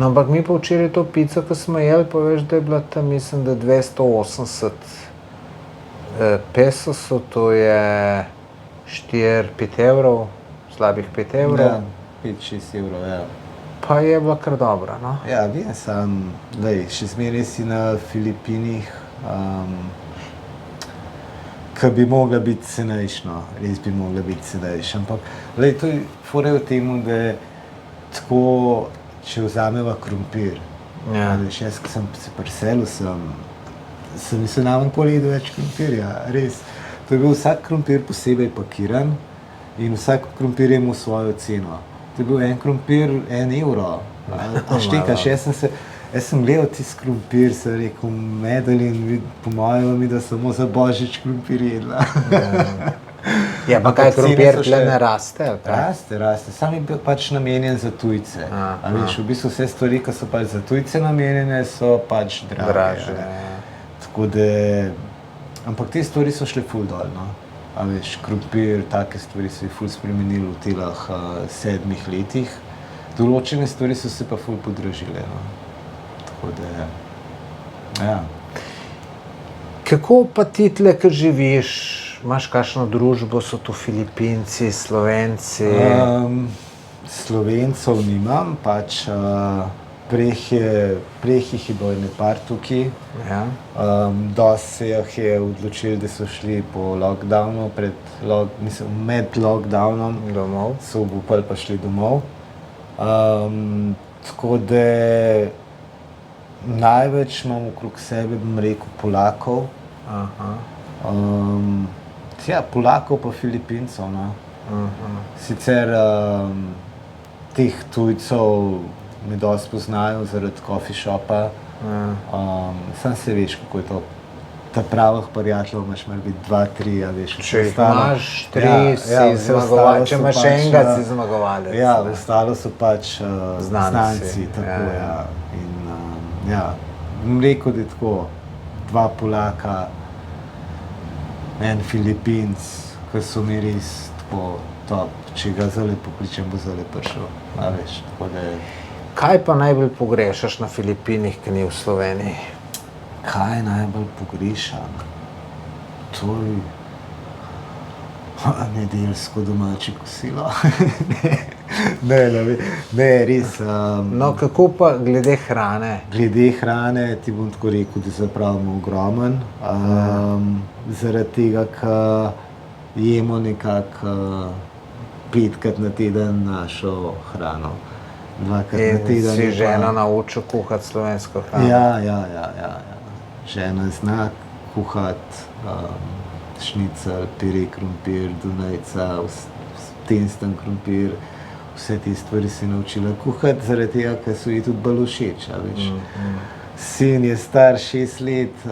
No, ampak mi pa včeraj to pico, ko smo jeli, pa veš, da je bila tam, mislim, da 280 pesosov, to je 4-5 evrov, slabih 5 evrov. Ja, 5-6 evrov, ja. Pa je bila kar dobra, no. Ja, vem sam, lej, še zmeraj si na Filipinih, ki bi mogla biti cenejša, no, res bi mogla biti cenejša, ampak lej, to je fora v tem, da je tako, če vzameva krompir, Ja. veš, jaz, ko sem se priselil, sem mislil, da ne bom jedel več krompirja, res. To je bil vsak krompir posebej pakiran in vsak krompir je imel svojo ceno. To je bil en krompir 1 evro. A štekaš, jaz sem gledal tisti krompir, sem rekel, medel in po mojem mi, da samo za božič krompir jedla. Ja, pa kaj, krompir tle ne raste, ali kaj? Raste. Sam je bil pač namenjen za tujce. A veš, v bistvu vse stvari, ki so pač za tujce namenjene, so pač drage. Tako da, ampak te stvari so šle ful dol, no. A veš, krompir, take stvari so jih ful spremenili v telah 7 letih. Določene stvari so se pa ful podražile, no. Tako da, ja. Kako pa ti tle, ko živiš, imaš kakšno družbo, so tu Filipinci, Slovenci? Slovencev nimam, pač prej jih je bilo ene par tukaj. Ja. Dosti se jih je odločili, da so šli po lockdownu, med lockdownom. Domov? So obupali pa šli domov. Tako da največ imam okrog sebe, bom rekel, Polakov. Ja, Polakov pa Filipincev, no. Sicer teh tujcev me dosti poznajo zaradi coffee shopa. Sam se veš, kako je to. Ta pravih prijateljev imaš malo biti 2-3, a veš. Če jih imaš 3, si zmagovalec, če imaš enega, si zmagovalec. Ja, ostalo so pač znanci, tako, ja. In ja, bom rekel, da je tako 2 Polaka, en Filipinc, ki so mi res tako top. Če ga zdajle pokličem, bo zdajle prišel, a veš, tako da je. Kaj pa najbolj pogrešaš na Filipinih, ki ni v Sloveniji? Kaj najbolj pogrešam? To je nedeljsko domače kosilo. Ne, res. No, kako pa glede hrane? Glede hrane ti bom tako rekel, da zapravimo ogromen. Zaradi tega, ker jemo nekako 5-krat na teden našo hrano. 2-krat na teden. In si žena naučil kuhati slovensko hrano? Ja. Žena zna kuhati šnicel, pire krompir, dunajca, tensten krompir. Vse te stvari si naučila kuhati, zaradi tega, ker so ji tudi bolj všeč, a veš. Sin je star 6 let.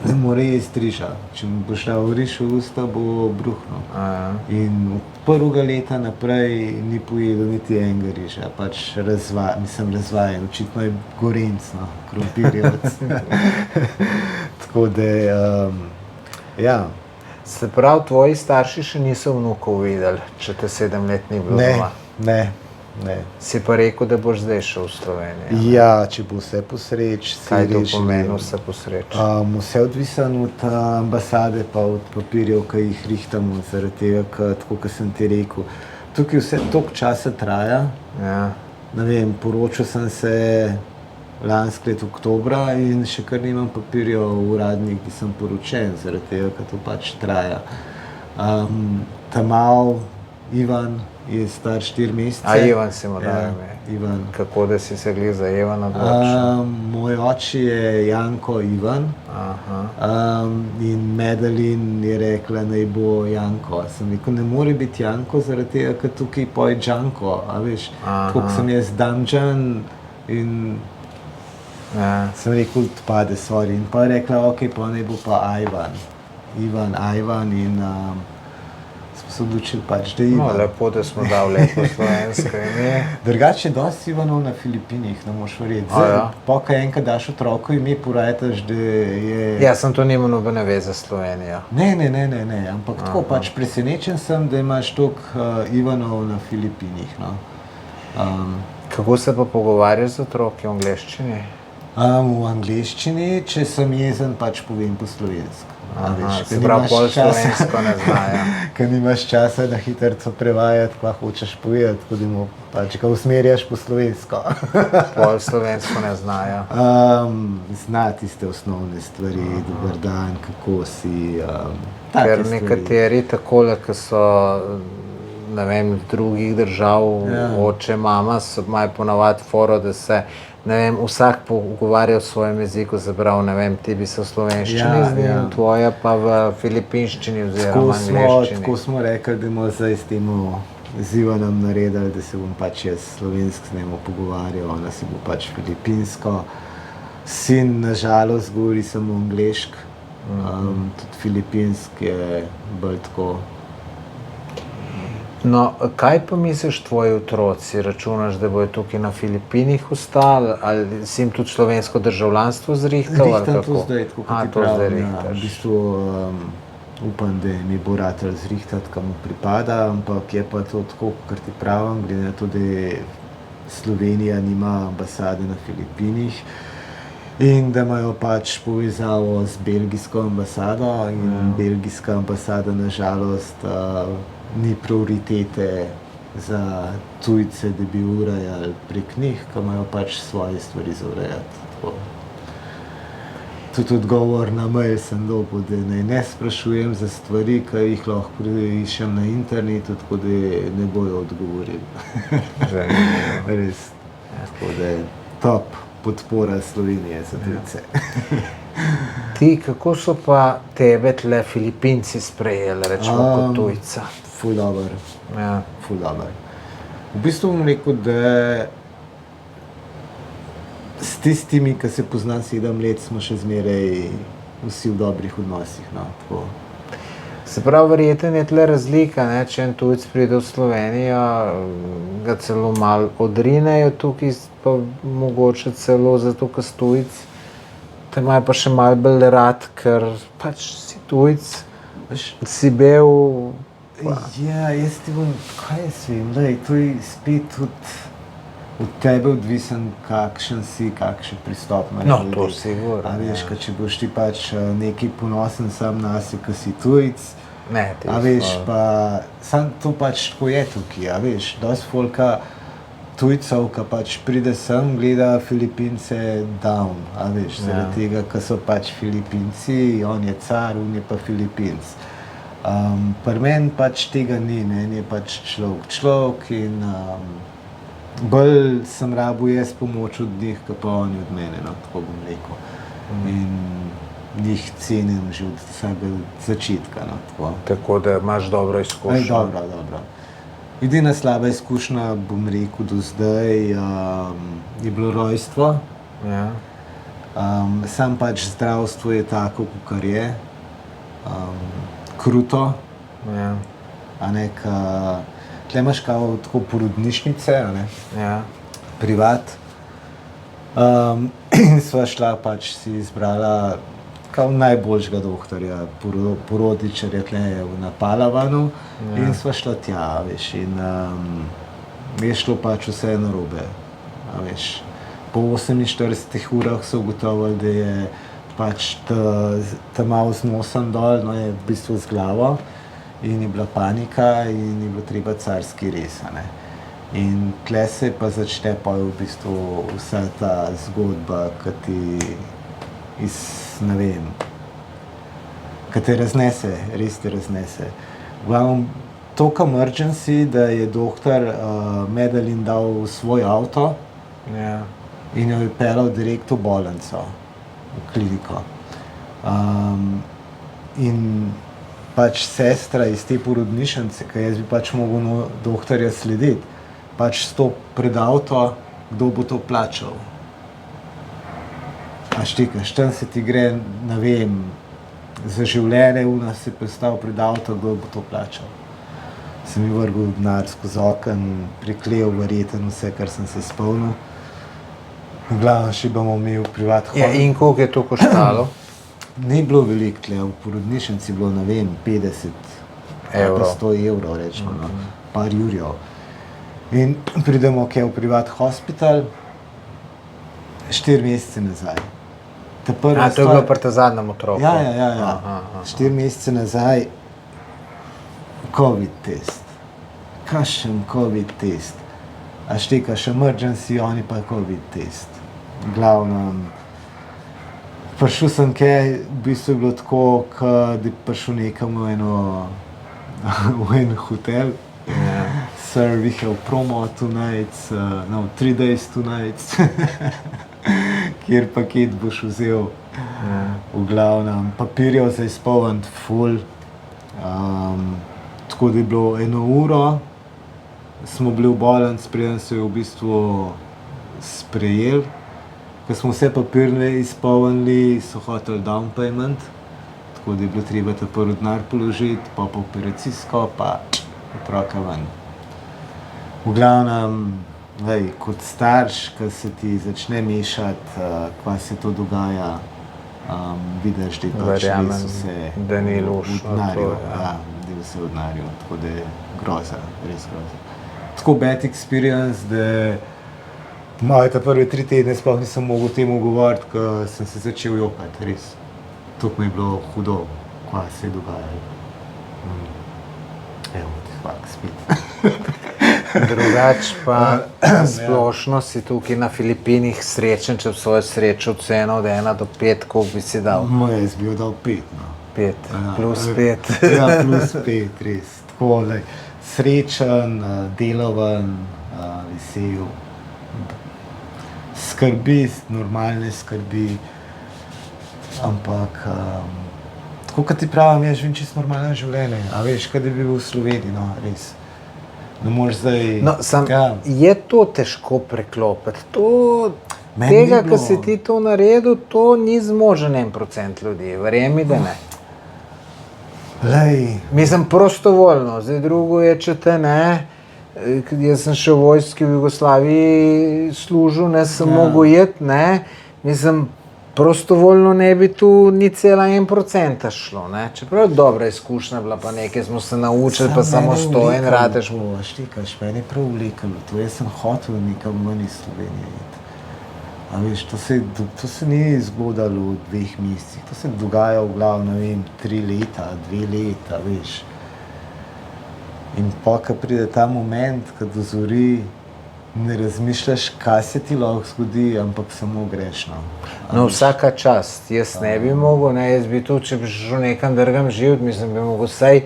ne more jesti riža. Če mu boš dal riž v usta, bo bruhnil. In od prvega leta naprej ni pojedel niti enega riža, pač razvajen, očitno je Gorenc, no, krompirjevec. Tako da, ja. Se pravi, tvoji starši še niso vnukov videli, če te 7 let ni bilo doma? Ne. Si pa rekel, da boš zdaj šel v Slovenijo? Ja, če bo vse po sreči. Kaj to pomeni vse po sreči? Vse odvisno od ambasade pa od papirjev, ki jih rihtamo, zaradi tega, tako kot sem ti rekel. Tukaj vse toliko časa traja. Ja. Ne vem, poročil sem se lansko leto oktobra in še kar nimam papirjev uradnih, ki sem poročen, zaradi tega, ker to pač traja. Ta-mal Ivan je star 4 mesece. A Ivan si mu dal ime? Ivan. Kako da si se glih za Ivana odločil? Moj oče je Janko Ivan. In Medalin je rekla, naj bo Janko. Sem rekel, ne more biti Janko, zaradi tega, ker tukaj poje Džanko, a veš. Tako sem jaz Damjan in sem rekel, pade, sorry. In pa je rekla, ok, pa naj bo pa Ivan. Ivan in smo se odločili pač, da je Ivan. No, lepo, da smo dali lepo slovensko ime. Drugače je dosti Ivanov na Filipinih, ne moš verjeti. Po kaj enkrat daš otroku ime, porajtaš, da je... Ja, sem to nima nobene veze s Slovenijo. Ne, ampak tako pač presenečen sem, da imaš toliko Ivanov na Filipinih, no. Kako se pa pogovarjaš z otroki v angleščini? V angleščini, če sem jezen, pač povem po slovensko. Se pravi, pol slovensko ne znajo. Ker nimaš časa na hitrico prevajati, kva hočeš povedati, tako da mu pač ga usmerjaš po slovensko. Pol slovensko ne znajo. Zna tiste osnovne stvari, dober dan, kako si, Ker nekateri takole, ki so, ne vem, drugih držav, oče, mama, imajo ponavadi foro, da se, ne vem, vsak pogovarja v svojem jeziku, zabrav, ne vem, ti bi se v slovenščini z njim, tvoja pa v filipinščini oziroma angleščini. Tako smo rekli, da bomo zdaj s tem z Ivanom naredili, da se bom pač jaz slovensko z njim pogovarjal, ona se bo pač filipinsko. Sin, nažalost, govori samo angleško, tudi filipinsk je bolj tako. No, kaj pa misliš tvoji otroci? Računaš, da bojo tukaj na Filipinih ostali? Ali si jim tudi slovensko državljanstvo zrihtal? Rihtam to zdaj, tako kot ti pravim. V bistvu upam, da mi bo ratelj zrihtati, kam mu pripada, ampak je pa to tako, kar ti pravim, glede na to, da Slovenija nima ambasade na Filipinih in da imajo pač povezavo z belgijsko ambasado in belgijska ambasada nažalost ni prioritete za tujce, da bi urejali prek njih, ki imajo pač svoje stvari za urejati. Tudi odgovor na mail sem dobil, da ne sprašujem za stvari, ki jih lahko iščem na internetu, tako da ne bojo odgovorili. Res. Tako da je top podpora Slovenije za tujce. Ti, kako so pa tebe tle Filipinci sprejeli, rečemo, kot tujca? Ful dober. Ful dober. V bistvu bom rekel, da s tistimi, ki se poznam 7 let, smo še zmeraj vsi v dobrih odnosih, no, tako. Se pravi, verjetno je tle razlika, ne, če en tujec pride v Slovenijo, ga celo malo odrinejo tukaj, pa mogoče celo zato, ker si tujec, te imajo pa še malo bolj rad, ker pač si tujec, si bel. Ja, jaz ti bom, kaj jaz vem, to je spet tudi od tebe odvisen, kakšen si, kakšen pristop imaš. No, to sigurno. A veš, če boš ti pač nekaj ponosen sam nase, ko si tujec, a veš, pa sam to pač tako je tukaj, a veš, dosti folka tujcev, ki pač pride sem, gleda Filipince down, a veš, zaradi tega, ker so pač Filipinci, on je car, on je pa Filipinc. Pri meni pač tega ni, meni je pač človek in bolj sem rabil jaz pomoč od njih, kot pa oni od mene, no, tako bom rekel. In njih cenim že od vsega začetka, no, tako. Tako da imaš dobro izkušnjo. Dobro. Edina slaba izkušnja, bom rekel, do zdaj je bilo rojstvo. Sam pač zdravstvo je tako, kakor je, kruto, Ja. a ne, tle imaš kao tako porodnišnice, a ne, Ja. privat. In sva šla, pač si izbrala kao najboljšega doktorja, porodničarja tle na Palavanu, in sva šla tja, veš, in je šlo pač vse narobe, a veš. Po 48 urah so ugotovili, da je pač ta malo z nosom dol, no je v bistvu z glavo, in je bila panika in je bilo treba carski rez, a ne. In tle se pa začne pa v bistvu vsa ta zgodba, ki ti ne vem, ki te raznese, res te raznese. V glavnem, toliko emergency, da je doktor Medalin dal svoj avto Ja. in jo je peljal direkt v bolnico, v kliniko. In pač sestra iz te porodnišnice, ki jaz bi pač mogel doktorja slediti, pač stopi pred avto, kdo bo to plačal. A štikaš, tam se ti gre, ne vem, za življenje, se postavil pred avto, kdo bo to plačal. Sem mi vrgel denar skozi oken, priklel verjetno vse, kar sem se spomnil. V glavnem, še bomo imeli privat Ja, in koliko je to koštalo? Ni bilo veliko tle, v porodnišnici je bilo, ne vem, 50 ali pa 100 evrov, rečemo, no, par jurjev. In pridemo v privat hospital 4 mesece nazaj. To je bilo pri ta zadnjem otroku? Ja. 4 mesece nazaj COVID test. Kakšen COVID test? A štekaš emergency, oni pa COVID test. V glavnem, prišel sem kaj, v bistvu je bilo tako, da je prišel nekam v en hotel. Sir, we have promo tonight, 3 days tonight. Kjer paket boš vzel. V glavnem, papirjev za izpolniti ful. Tako da je bilo 1 uro, smo bili v bolnici, preden so jo v bistvu sprejeli. Ko smo vse papirje izpolnili, so hoteli down payment, tako da je bilo treba ta prvi denar položiti, pa operacijsko, pa otroka ven. V glavnem, kot starš, ko se ti začne mešati, kva se to dogaja, vidiš, da je pač res vse v denarju. Ja, da je vse v denarju, tako da je groza, res groza. Tako bad experience, da moje ta prve 3 tedne sploh nisem mogel temu govoriti, ko sem se začel jokati, res. Toliko mi je bilo hudo, kva se je dogajalo. Evo, hvala, spet. Drugač pa splošno si tukaj na Filipinih srečen, če v svojo srečo oceno od 1 do 5, koliko bi si dal? Jaz bi jo dal 5, no. 5, plus 5. Ja, plus 5, res. Tako, srečen, deloven, vesel. Skrbi, normalne skrbi, ampak tako, kot ti pravim, jaz živim čisto normalno življenje, a veš, kaj da bi bil v Sloveniji, no, res. Ne moreš zdaj... No, je to težko preklopiti, tega, ko si ti to naredil, to ni zmožen 1% ljudi, verjemi, da ne. Mislim, prostovoljno, zdaj drugo je, če te ne, jaz sem še v vojski v Jugoslaviji služil, ne sem mogel jeti, ne, mislim, prostovoljno ne bi tu ni cela 1% šlo, ne, čeprav je dobra izkušnja bila, pa nekaj smo se naučili, pa samostojen rateš mu. Štikaš, meni je prav vlekalo to, jaz sem hotel nekam ven iz Slovenije iti. A veš, to se ni zgodilo v 2 mesecih, to se dogaja v glavu, ne vem, 3 leta, 2 leta, veš. In pa, ko pride ta moment, ko dozori, ne razmišljaš, kaj se ti lahko zgodi, ampak samo greš, no. No, vsaka čast, jaz ne bi mogel, ne, jaz bi tudi, če bi šel nekam drugam živeti, mislim, bi mogel vsaj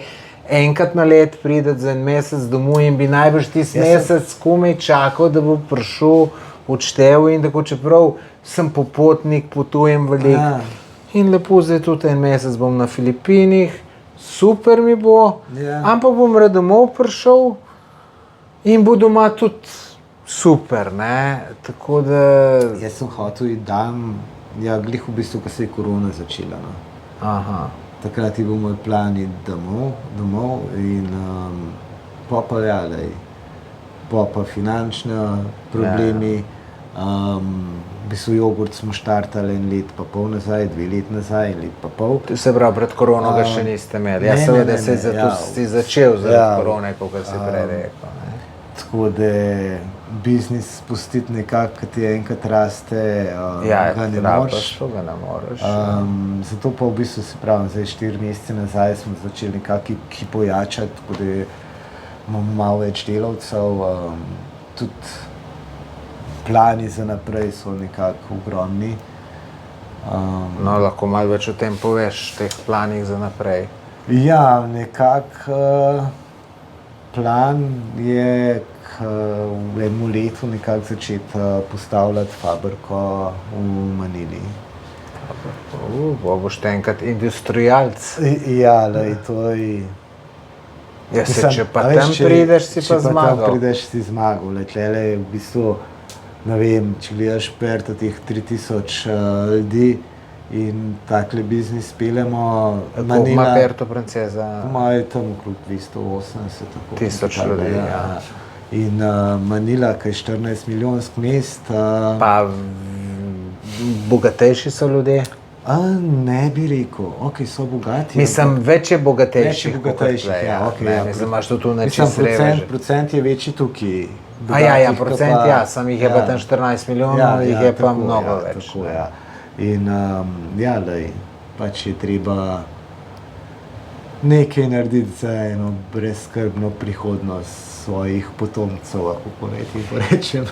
enkrat na let priti za 1 mesec domov in bi najbrž tisti mesec komaj čakal, da bo prišel odštev in tako, čeprav sem popotnik, potujem veliko. In lepo, zdaj tudi 1 mesec bom na Filipinih, super mi bo, ampak bom rad domov prišel in bo doma tudi super, ne, tako da... Jaz sem hotel iti dan Ja, glih v bistvu, ko se je korona začela. No. Aha. Takrat je bil moj plan iti domov in pa finančni problemi. V bistvu jogurt smo štartali 1 let pa pol nazaj, 2 let nazaj, 1 let pa pol. To se pravi, pred korono ga še niste imeli. Ja, seveda se je zato si začel zaradi korone, kot si prej rekel. Tako da biznis spustiti nekako, ki ti enkrat raste, ga ne moreš. Ga ne moreš. Zato pa v bistvu se pravim, zdaj 4 mesece nazaj smo začeli nekako pojačati, tako da imamo malo več delavcev. Tudi plani za naprej so nekako ogromni. No, lahko malo več o tem poveš, teh planih za naprej. Ja, nekako plan je v enem letu nekako začeti postavljati fabriko v Manili. Boš te enkrat industrialc. Ja, lej, to je... Ja, če pa tam prideš, si pa zmagal. Če pa tam prideš, si zmagal. Tlele je v bistvu, ne vem, če gledaš perto teh 3000 ljudi in takle biznis peljemo. Koliko ima Puerto Princesa? Imajo tam okrog 280 tisoč ljudi, ja. In Manila, ki je 14 milijonsko mest. Pa bogatejši so ljudje? Ne bi rekel, so bogati. Mislim, več je bogatejših. Ja, mislim, imaš to tu nečisto reveže. Procent je večji tukaj. Ja, procent ja, sam jih je pa tam 14 milijonov, jih je pa mnogo več. In pač je treba nekaj narediti za eno brezskrbno prihodnost svojih potomcev, kako naj ti porečem.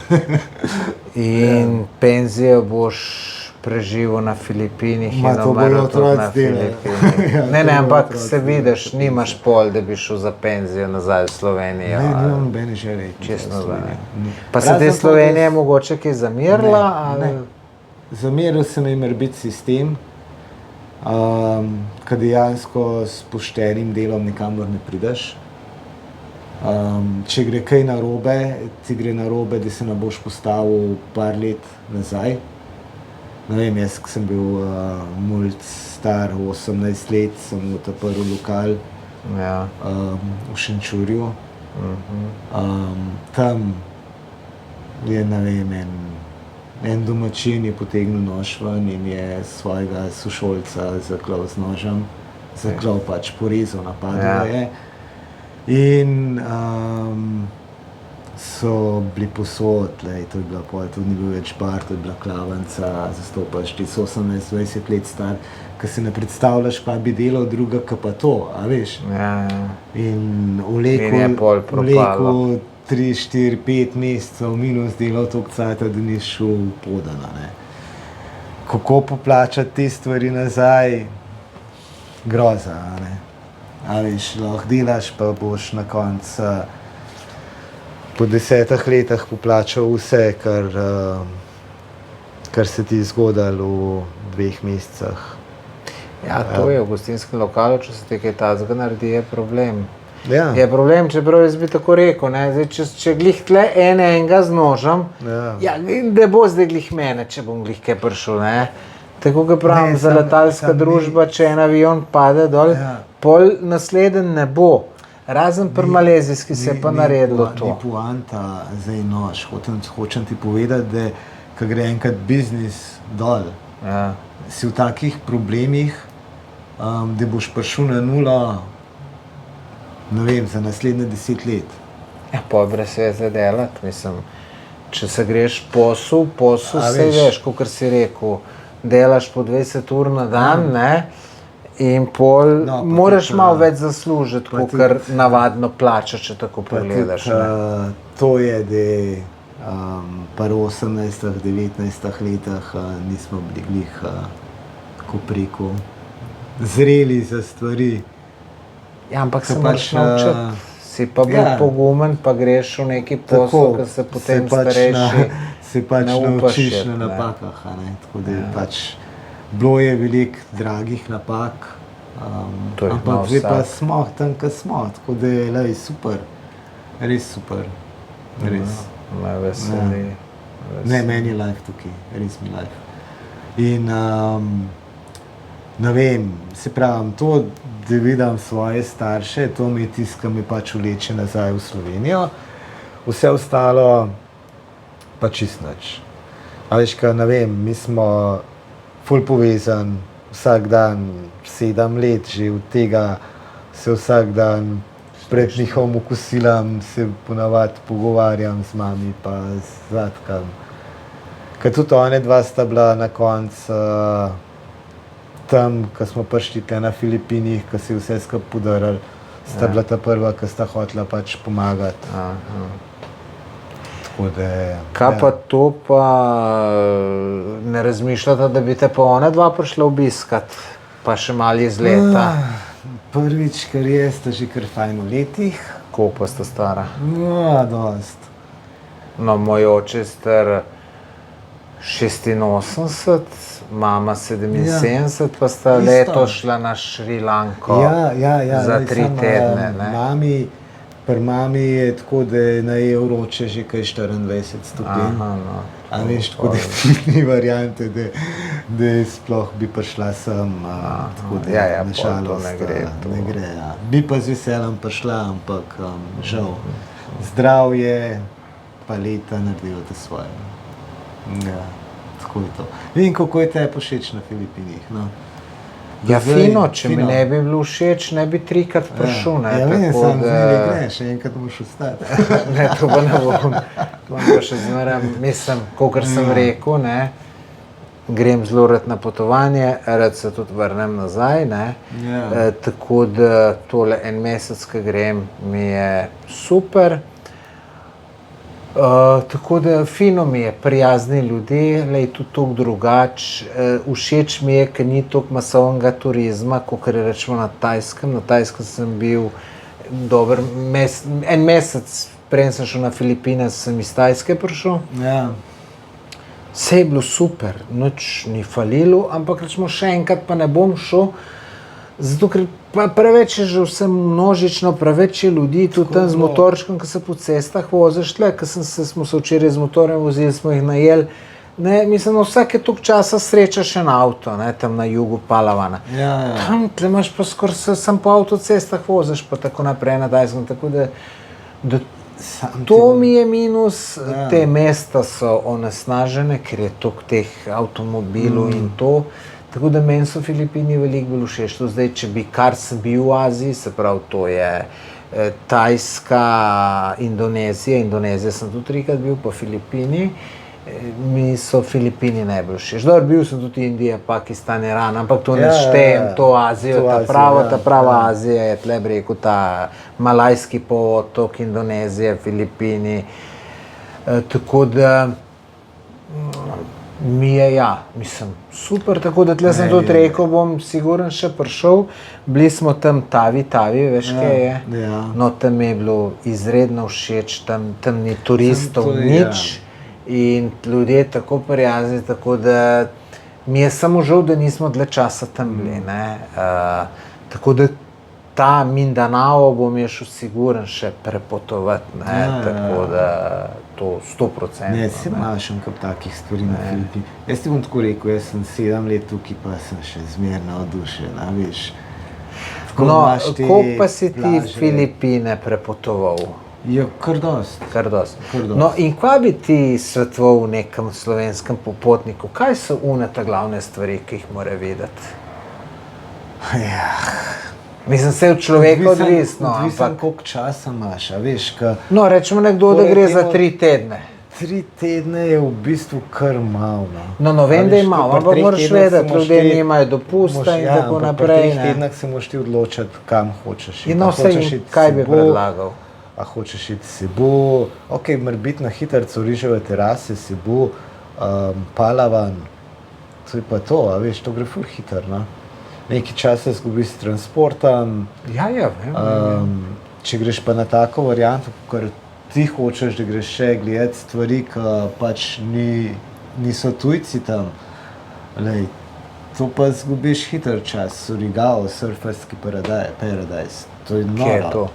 In penzijo boš preživel na Filipinih in umrl tudi na Filipinih. Ne, ampak se vidiš, nimaš pol, da bi šel za penzijo nazaj v Slovenijo. Ne, nimam nobene želje. Čisto nobene. Pa se te Slovenije mogoče kaj zamirila? Ne. Zamiril se mi je morebiti sistem, ko dejansko s poštenim delom nikamor ne prideš. Če gre kaj narobe, ti gre narobe, da se ne boš postavil par let nazaj. Ne vem, jaz, ko sem bil mulj star, 18 let, sem odprl lokal v Šenčurju. Tam je, ne vem, en domačin je potegnil nož ven in je svojega sošolca zaklal z nožem. Zaklal pač, porezal, napadal je. In so bili posod, to je bila pol, to ni bil več bar, to je bila klavanca, zastopaš ti 18-20 let star, ko se ne predstavljaš, pa bi delal druga, ka pa to, a veš? In vlekel 3, 4, 5 mesecev minus delal toliko cajta, da ni šel podana, ne. Kako poplačati te stvari nazaj? Groza, ne. A veš, lahko delaš, pa boš na koncu po 10 letih poplačal vse, kar se ti je zgodilo v 2 mesecih. Ja, to je v gostinskem lokalu, če se ti kaj takega naredi, je problem. Ja. Je problem, čeprav jaz bi tako rekel, ne, zdaj, če glih tle enega z nožem, da bo zdaj glih mene, če bom glih kaj prišel, ne. Tako ga pravim, za letalska družba, če en avion pade dol, pol nasleden ne bo. Razen pri malezijski se je pa naredilo to. Ni poanta zdaj nož. Hočem ti povedati, da ko gre enkrat biznis dol, si v takih problemih, da boš prišel na nulo, ne vem, za naslednje 10 let. Ja, pol brez veze delati, mislim. Če se greš posel se veš, kakor si rekel, delaš po 20 ur na dan, ne? In pol moraš malo več zaslužiti, kakor navadno plačaš, če tako pogledaš. To je, da pri 18, 19 letih nismo bili glih, ko preko, zreli za stvari. Ja, ampak se moraš naučiti. Si pa bil pogumen, pa greš v neki posel, ki se potem starejši se pač naučiš na napakah, tako da pač bilo je veliko dragih napak, ampak zdaj pa smo tam, ko smo, tako da je super, res super, res. Me veseli. Ne, meni je life tukaj, res mi life. In ne vem, se pravim, to, da vidim svoje starše, to mi je tisto, ki me pač vleče nazaj v Slovenijo. Vse ostalo pa čist nič. A veš, ka, ne vem, mi smo ful povezani vsak dan, 7 let že od tega se vsak dan pred njihovim kosilom se ponavadi pogovarjam z mami pa z Zlatkam. Ker tudi one dva sta bila na koncu tam, ko smo prišli tle na Filipinih, ko se je vse skupaj podarilo, sta bila ta prva, ki sta hotela pač pomagati. Kaj pa to, pa ne razmišljata, da bi te pa one dva prišla obiskat, pa še malo iz leta? Prvič, kar je, sta že kar fajn v letih. Koliko pa sta stara? Dost. No, moj oče je star 86, mama 77, pa sta letos šla na Šrilanko za 3 tedne. Pri mami je tako, da je na vroče že kaj 24 stopinj. A veš, tako da ni variante, da sploh bi prišla sem. Tako da na žalost ne gre. Bi pa z veseljem prišla, ampak žal. Zdravje pa leta naredijo to svoje. Tako je to. Vem, kako je tebi všeč na Filipinih, no? Ja, fino, če mi ne bi bilo všeč, ne bi 3krat prišel, ne? Ja, vem, sam zmeraj greš, enkrat moraš ostati. Ne, to pa ne bom. To pa še zmeraj, mislim, kakor sem rekel, ne, grem zelo rad na potovanje, rad se tudi vrnem nazaj, ne. Tako da tole en mesec, ko grem, mi je super. Tako da fino mi je, prijazni ljudje, lej tudi toliko drugače. Všeč mi je, ker ni toliko masovnega turizma, kakor rečemo na Tajskem. Na Tajskem sem bil dober en mesec, preden sem šel na Filipine, sem iz Tajske prišel. Vse je bilo super, nič ni falilo, ampak rečemo še enkrat pa ne bom šel, zato ker pa preveč je že vse množično, preveč je ljudi, tudi tam z motorčkom, ko se po cestah voziš tle, ko smo se včeraj z motorjem vozili, smo jih najeli. Mislim, vsake toliko časa srečaš en avto, tam na jugu Palavana. Tam tle imaš pa skoraj samo po avtocestah voziš, pa tako naprej na Tajskem, tako da to mi je minus, te mesta so onesnažene, ker je toliko teh avtomobilov in to. Tako da meni so Filipini veliko bolj všeč. Zdaj, če bi kar sem bil v Aziji, se pravi, to je Tajska, Indonezija sem tudi 3krat bil, pa Filipini. Mi so Filipini najbolj všeč. Dobro, bil sem tudi Indija, Pakistan, Iran, ampak to ne štejem, to Azijo, ta prava Azija je, tle bi rekel, ta Malajski polotok, Indonezija, Filipini. Tako da mi je, mislim, super, tako da tle sem tudi rekel, bom siguren še prišel. Bili smo tam Tavi, veš kaj je? No, tam je bilo izredno všeč, tam ni turistov, nič. In ljudje tako prijazni, tako da mi je samo žal, da nismo dlje časa tam bili, ne. Tako da ta Mindanao bom je šel siguren še prepotovati, ne, tako da to 100%. Ne, se mašam kap takih stvari na Filipinih. Jaz ti bom tako rekel, jaz sem 7 let tukaj, pa sem še zmeraj navdušen, a veš. No, koliko pa si ti Filipine prepotoval? Ja, kar dost. No, in kva bi ti svetoval nekem slovenskem popotniku? Kaj so ta glavne stvari, ki jih mora vedeti? Mislim, se od človeka odvisno, ampak... Odvisno, koliko časa imaš, a veš, ka... No, rečemo nekdo, da gre za 3 tedne. 3 tedne je v bistvu kar malo. No, vem, da je malo, ampak moraš vedeti, ljudje nimajo dopusta in tako naprej. Pri 3 tednah se moraš ti odločiti, kam hočeš iti. In no, vse, kaj bi predlagal? A hočeš iti Cebu, mora biti na hitrco Riževe terase, Cebu, Palawan, to je pa to, a veš, to gre ful hitro, no. Nekaj časa zgubiš s transportom. Vem. Če greš pa na tako varianto, ker ti hočeš, da greš še gledati stvari, ki pač niso tujci tam, to pa zgubiš hitro čas. Surigao, surferski paradajz, to je noro. Kje je to?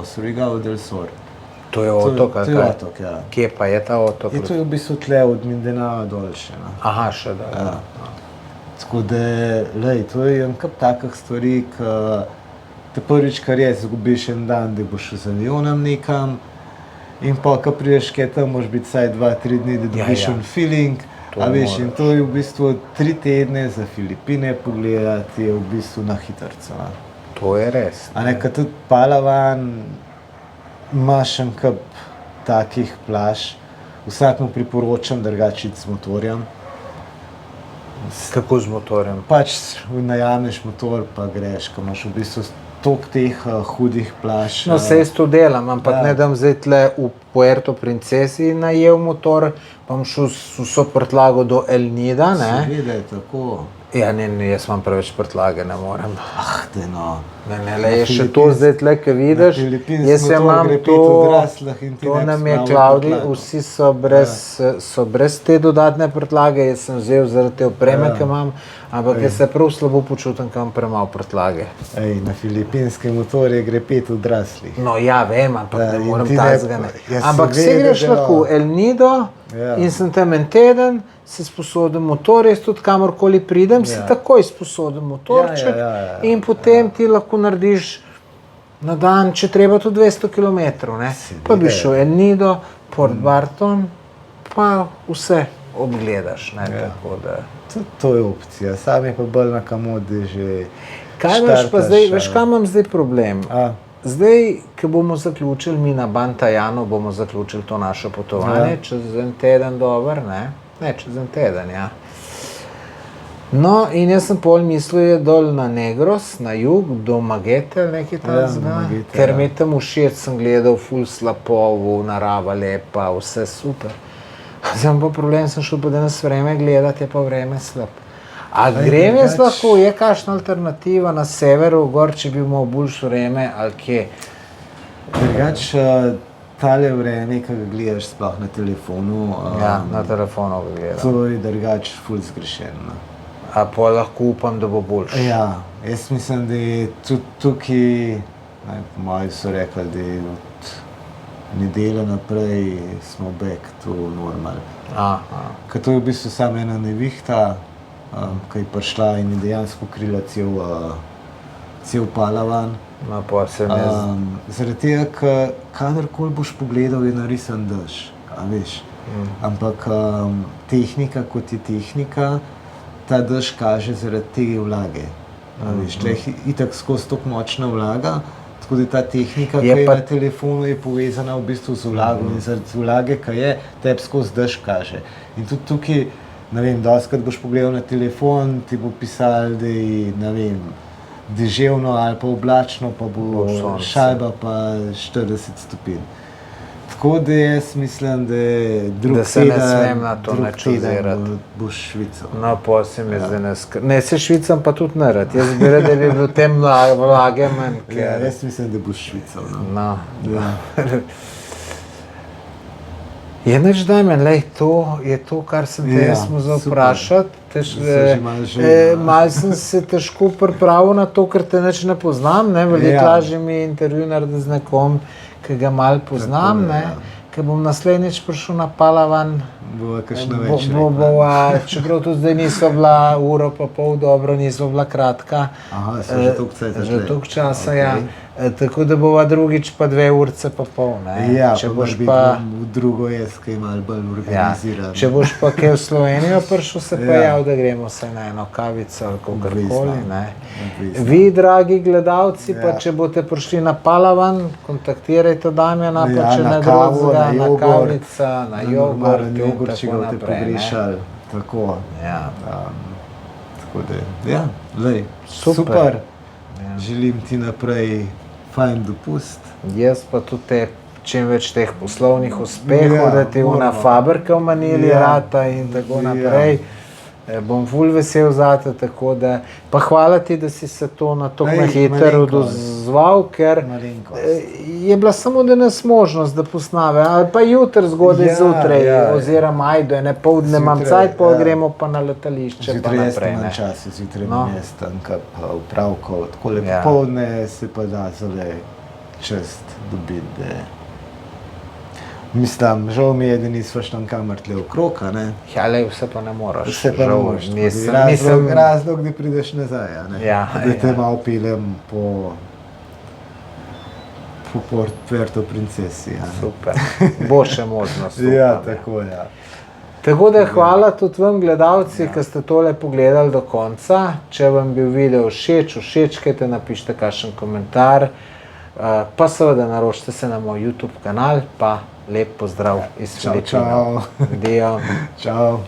Surigao del Sur. To je otok, ali To je kaj? otok, ja. Kje pa je ta otok? Je to v bistvu tle od Mindanao dol še. No. Aha, še da. Ja. Tako da, lej, to je en kup takih stvari, ki te prvič, kar je, zgubiš en dan, da boš z avionom nekam in pa, ko prideš kaj tam, moraš biti vsaj 2-3 dni, da dobiš en feeling. A veš, in to je v bistvu 3 tedne za Filipine pogledati, je v bistvu na hitrco. No. To je res. A ne, kad tudi Palawan imaš en kup takih plaž, vsakmu priporočam drugače iti z motorjem. Kako z motorjem? Pač najameš motor, pa greš, ko imaš v bistvu toliko teh hudih plaž. No, saj jaz to delam, ampak ne dam zdaj tle v Puerto Princesi najel motor, pa bom šel z vso prtljago do El Nida, ne? Seveda je tako. Ja, ne, jaz imam preveč prtljage, ne morem. Daj no. Ne, je še to zdaj tle, ki vidiš, jaz imam to, to nam je Klaudi, vsi so brez te dodatne prtljage, jaz sem vzel zaradi te opreme, ki imam, ampak jaz se prav slabo počutim, ko imam premalo prtljage. Ej, na filipinske motorje gre 5 odraslih. No ja, vem, ampak ne morem tazga, ne. Ampak se greš lahko v El Nido in sem tam en teden, se sposodim motor, jaz tudi kamorkoli pridem, si takoj sposodim motorček in potem ti lahko narediš na dan, če treba tudi 200 km, ne. Pa bi šel El Nido, Port Barton, pa vse obgledaš, ne, tako da. To je opcija, sam je pa bolj na kamodi že kaj imaš pa zdaj, veš, kaj imam zdaj problem? Zdaj, ko bomo zaključili, mi na Bantajanu bomo zaključili to naše potovanje, čez en teden dober, ne? Ne, čez en teden, ja. No, in jaz sem pol mislil je dol na Negros, na jug, do Magete, nekaj tazga, ker mi je tam všeč, sem gledal ful slapovu, narava lepa, vse super. Zdaj pa problem, sem šel pa danes vreme gledati, je pa vreme slab. A grem jaz lahko, je kakšna alternativa na severu, gor, če bi imel boljše vreme, ali kje? Drugač, tale vreme, ki ga gledaš sploh na telefonu, Ja, na telefonu ga gledam. to je drugač ful zgrešeno. A pa lahko upam, da bo boljše? Ja, jaz mislim, da je tudi tukaj, po moji so rekli, da je od nedelje naprej smo back to normal. Ker to je v bistvu samo ena nevihta, ki je prišla in je dejansko krila cel Palawan. No, pa se mi zaradi tega, ker kadarkoli boš pogledal, je narisan dež, a veš. Ampak tehnika kot je tehnika, ta dež kaže zaradi te vlage. A veš, tle je itak skozi toliko močna vlaga, tako da ta tehnika, ki je na telefonu, je povezana v bistvu z vlago in zaradi vlage, ki je, tebi skozi dež kaže. In tudi tukaj, ne vem, dostikrat boš pogledal na telefon, ti bo pisalo, da je, ne vem, deževno ali pa oblačno, pa bo šajba pa 40 stopinj. Tako da jaz mislim, da drug teden boš švical. No, pa se mi zdaj ne se švicam pa tudi narad. Jaz bi rekel, da bi bilo tem vlage manj. Jaz mislim, da boš švical. No. Je nič Damjan, lej, to je to, kar sem te jaz mu vprašati. Malo sem se težko pripravil na to, ker te nič ne poznam, ne, veliko lažje mi je intervju narediti z nekom, ki ga malo poznam, ne, ker bom naslednjič prišel na Palawan. Bova kakšna več čeprav tudi zdaj niso bila uro pa pol dobro, niso bila kratka. Aha, so že toliko cajta. Že toliko časa, ja. Tako da bova drugič pa 2 urce pa pol, ne. Ja, pa boš pa v drugo jaz, ki je malo bolj organiziran. Če boš pa kaj v Slovenijo prišel, se pa jav, da gremo se na eno kavico ali kakorkoli, ne. Vi, dragi gledalci, pa če boste prišli na Palawan, kontaktirajte Damjana, pa če ne drugega, na kavica, na jogurt in tako naprej, ne. Tako. Ja. Tako da, ja, lej, super. Želim ti naprej fajn dopust. Jaz pa tudi čim več teh poslovnih uspehov, da ti ona fabrika v Manili rata in tako naprej. Bom ful vesel zate, tako da, pa hvala ti, da si se to na tako na hitro odozval, ker je bila samo danes možnost, da posnave, ali pa jutri zgodaj zjutraj, oziroma ajde, ne, poldne imam cajt, pol gremo pa na letališče pa naprej, ne. Zjutraj jaz imam čas, zjutraj imam jaz tanka upravko, takole popoldne se pa da zale čast dobiti, Mislim, žal mi je, da nismo šli kamor tle okrog, a ne? Ja, lej, vse pa ne moraš. Vse pa ne Žal, moreš. mislim, Razlog, da prideš nazaj, a ne? Ja, Da te ja. malo peljem po Puerto Princesi, a ne? Super. Bo še možnost. Ja, upam, tako, ja. Tako da hvala tudi vam, gledalci, ki ste tole pogledali do konca. Če vam bil video všeč, všečkajte, napišite kakšen komentar. Pa seveda naročite se na moj YouTube kanal, pa lep pozdrav iz Filipinov. Čau. Adijo. Čau.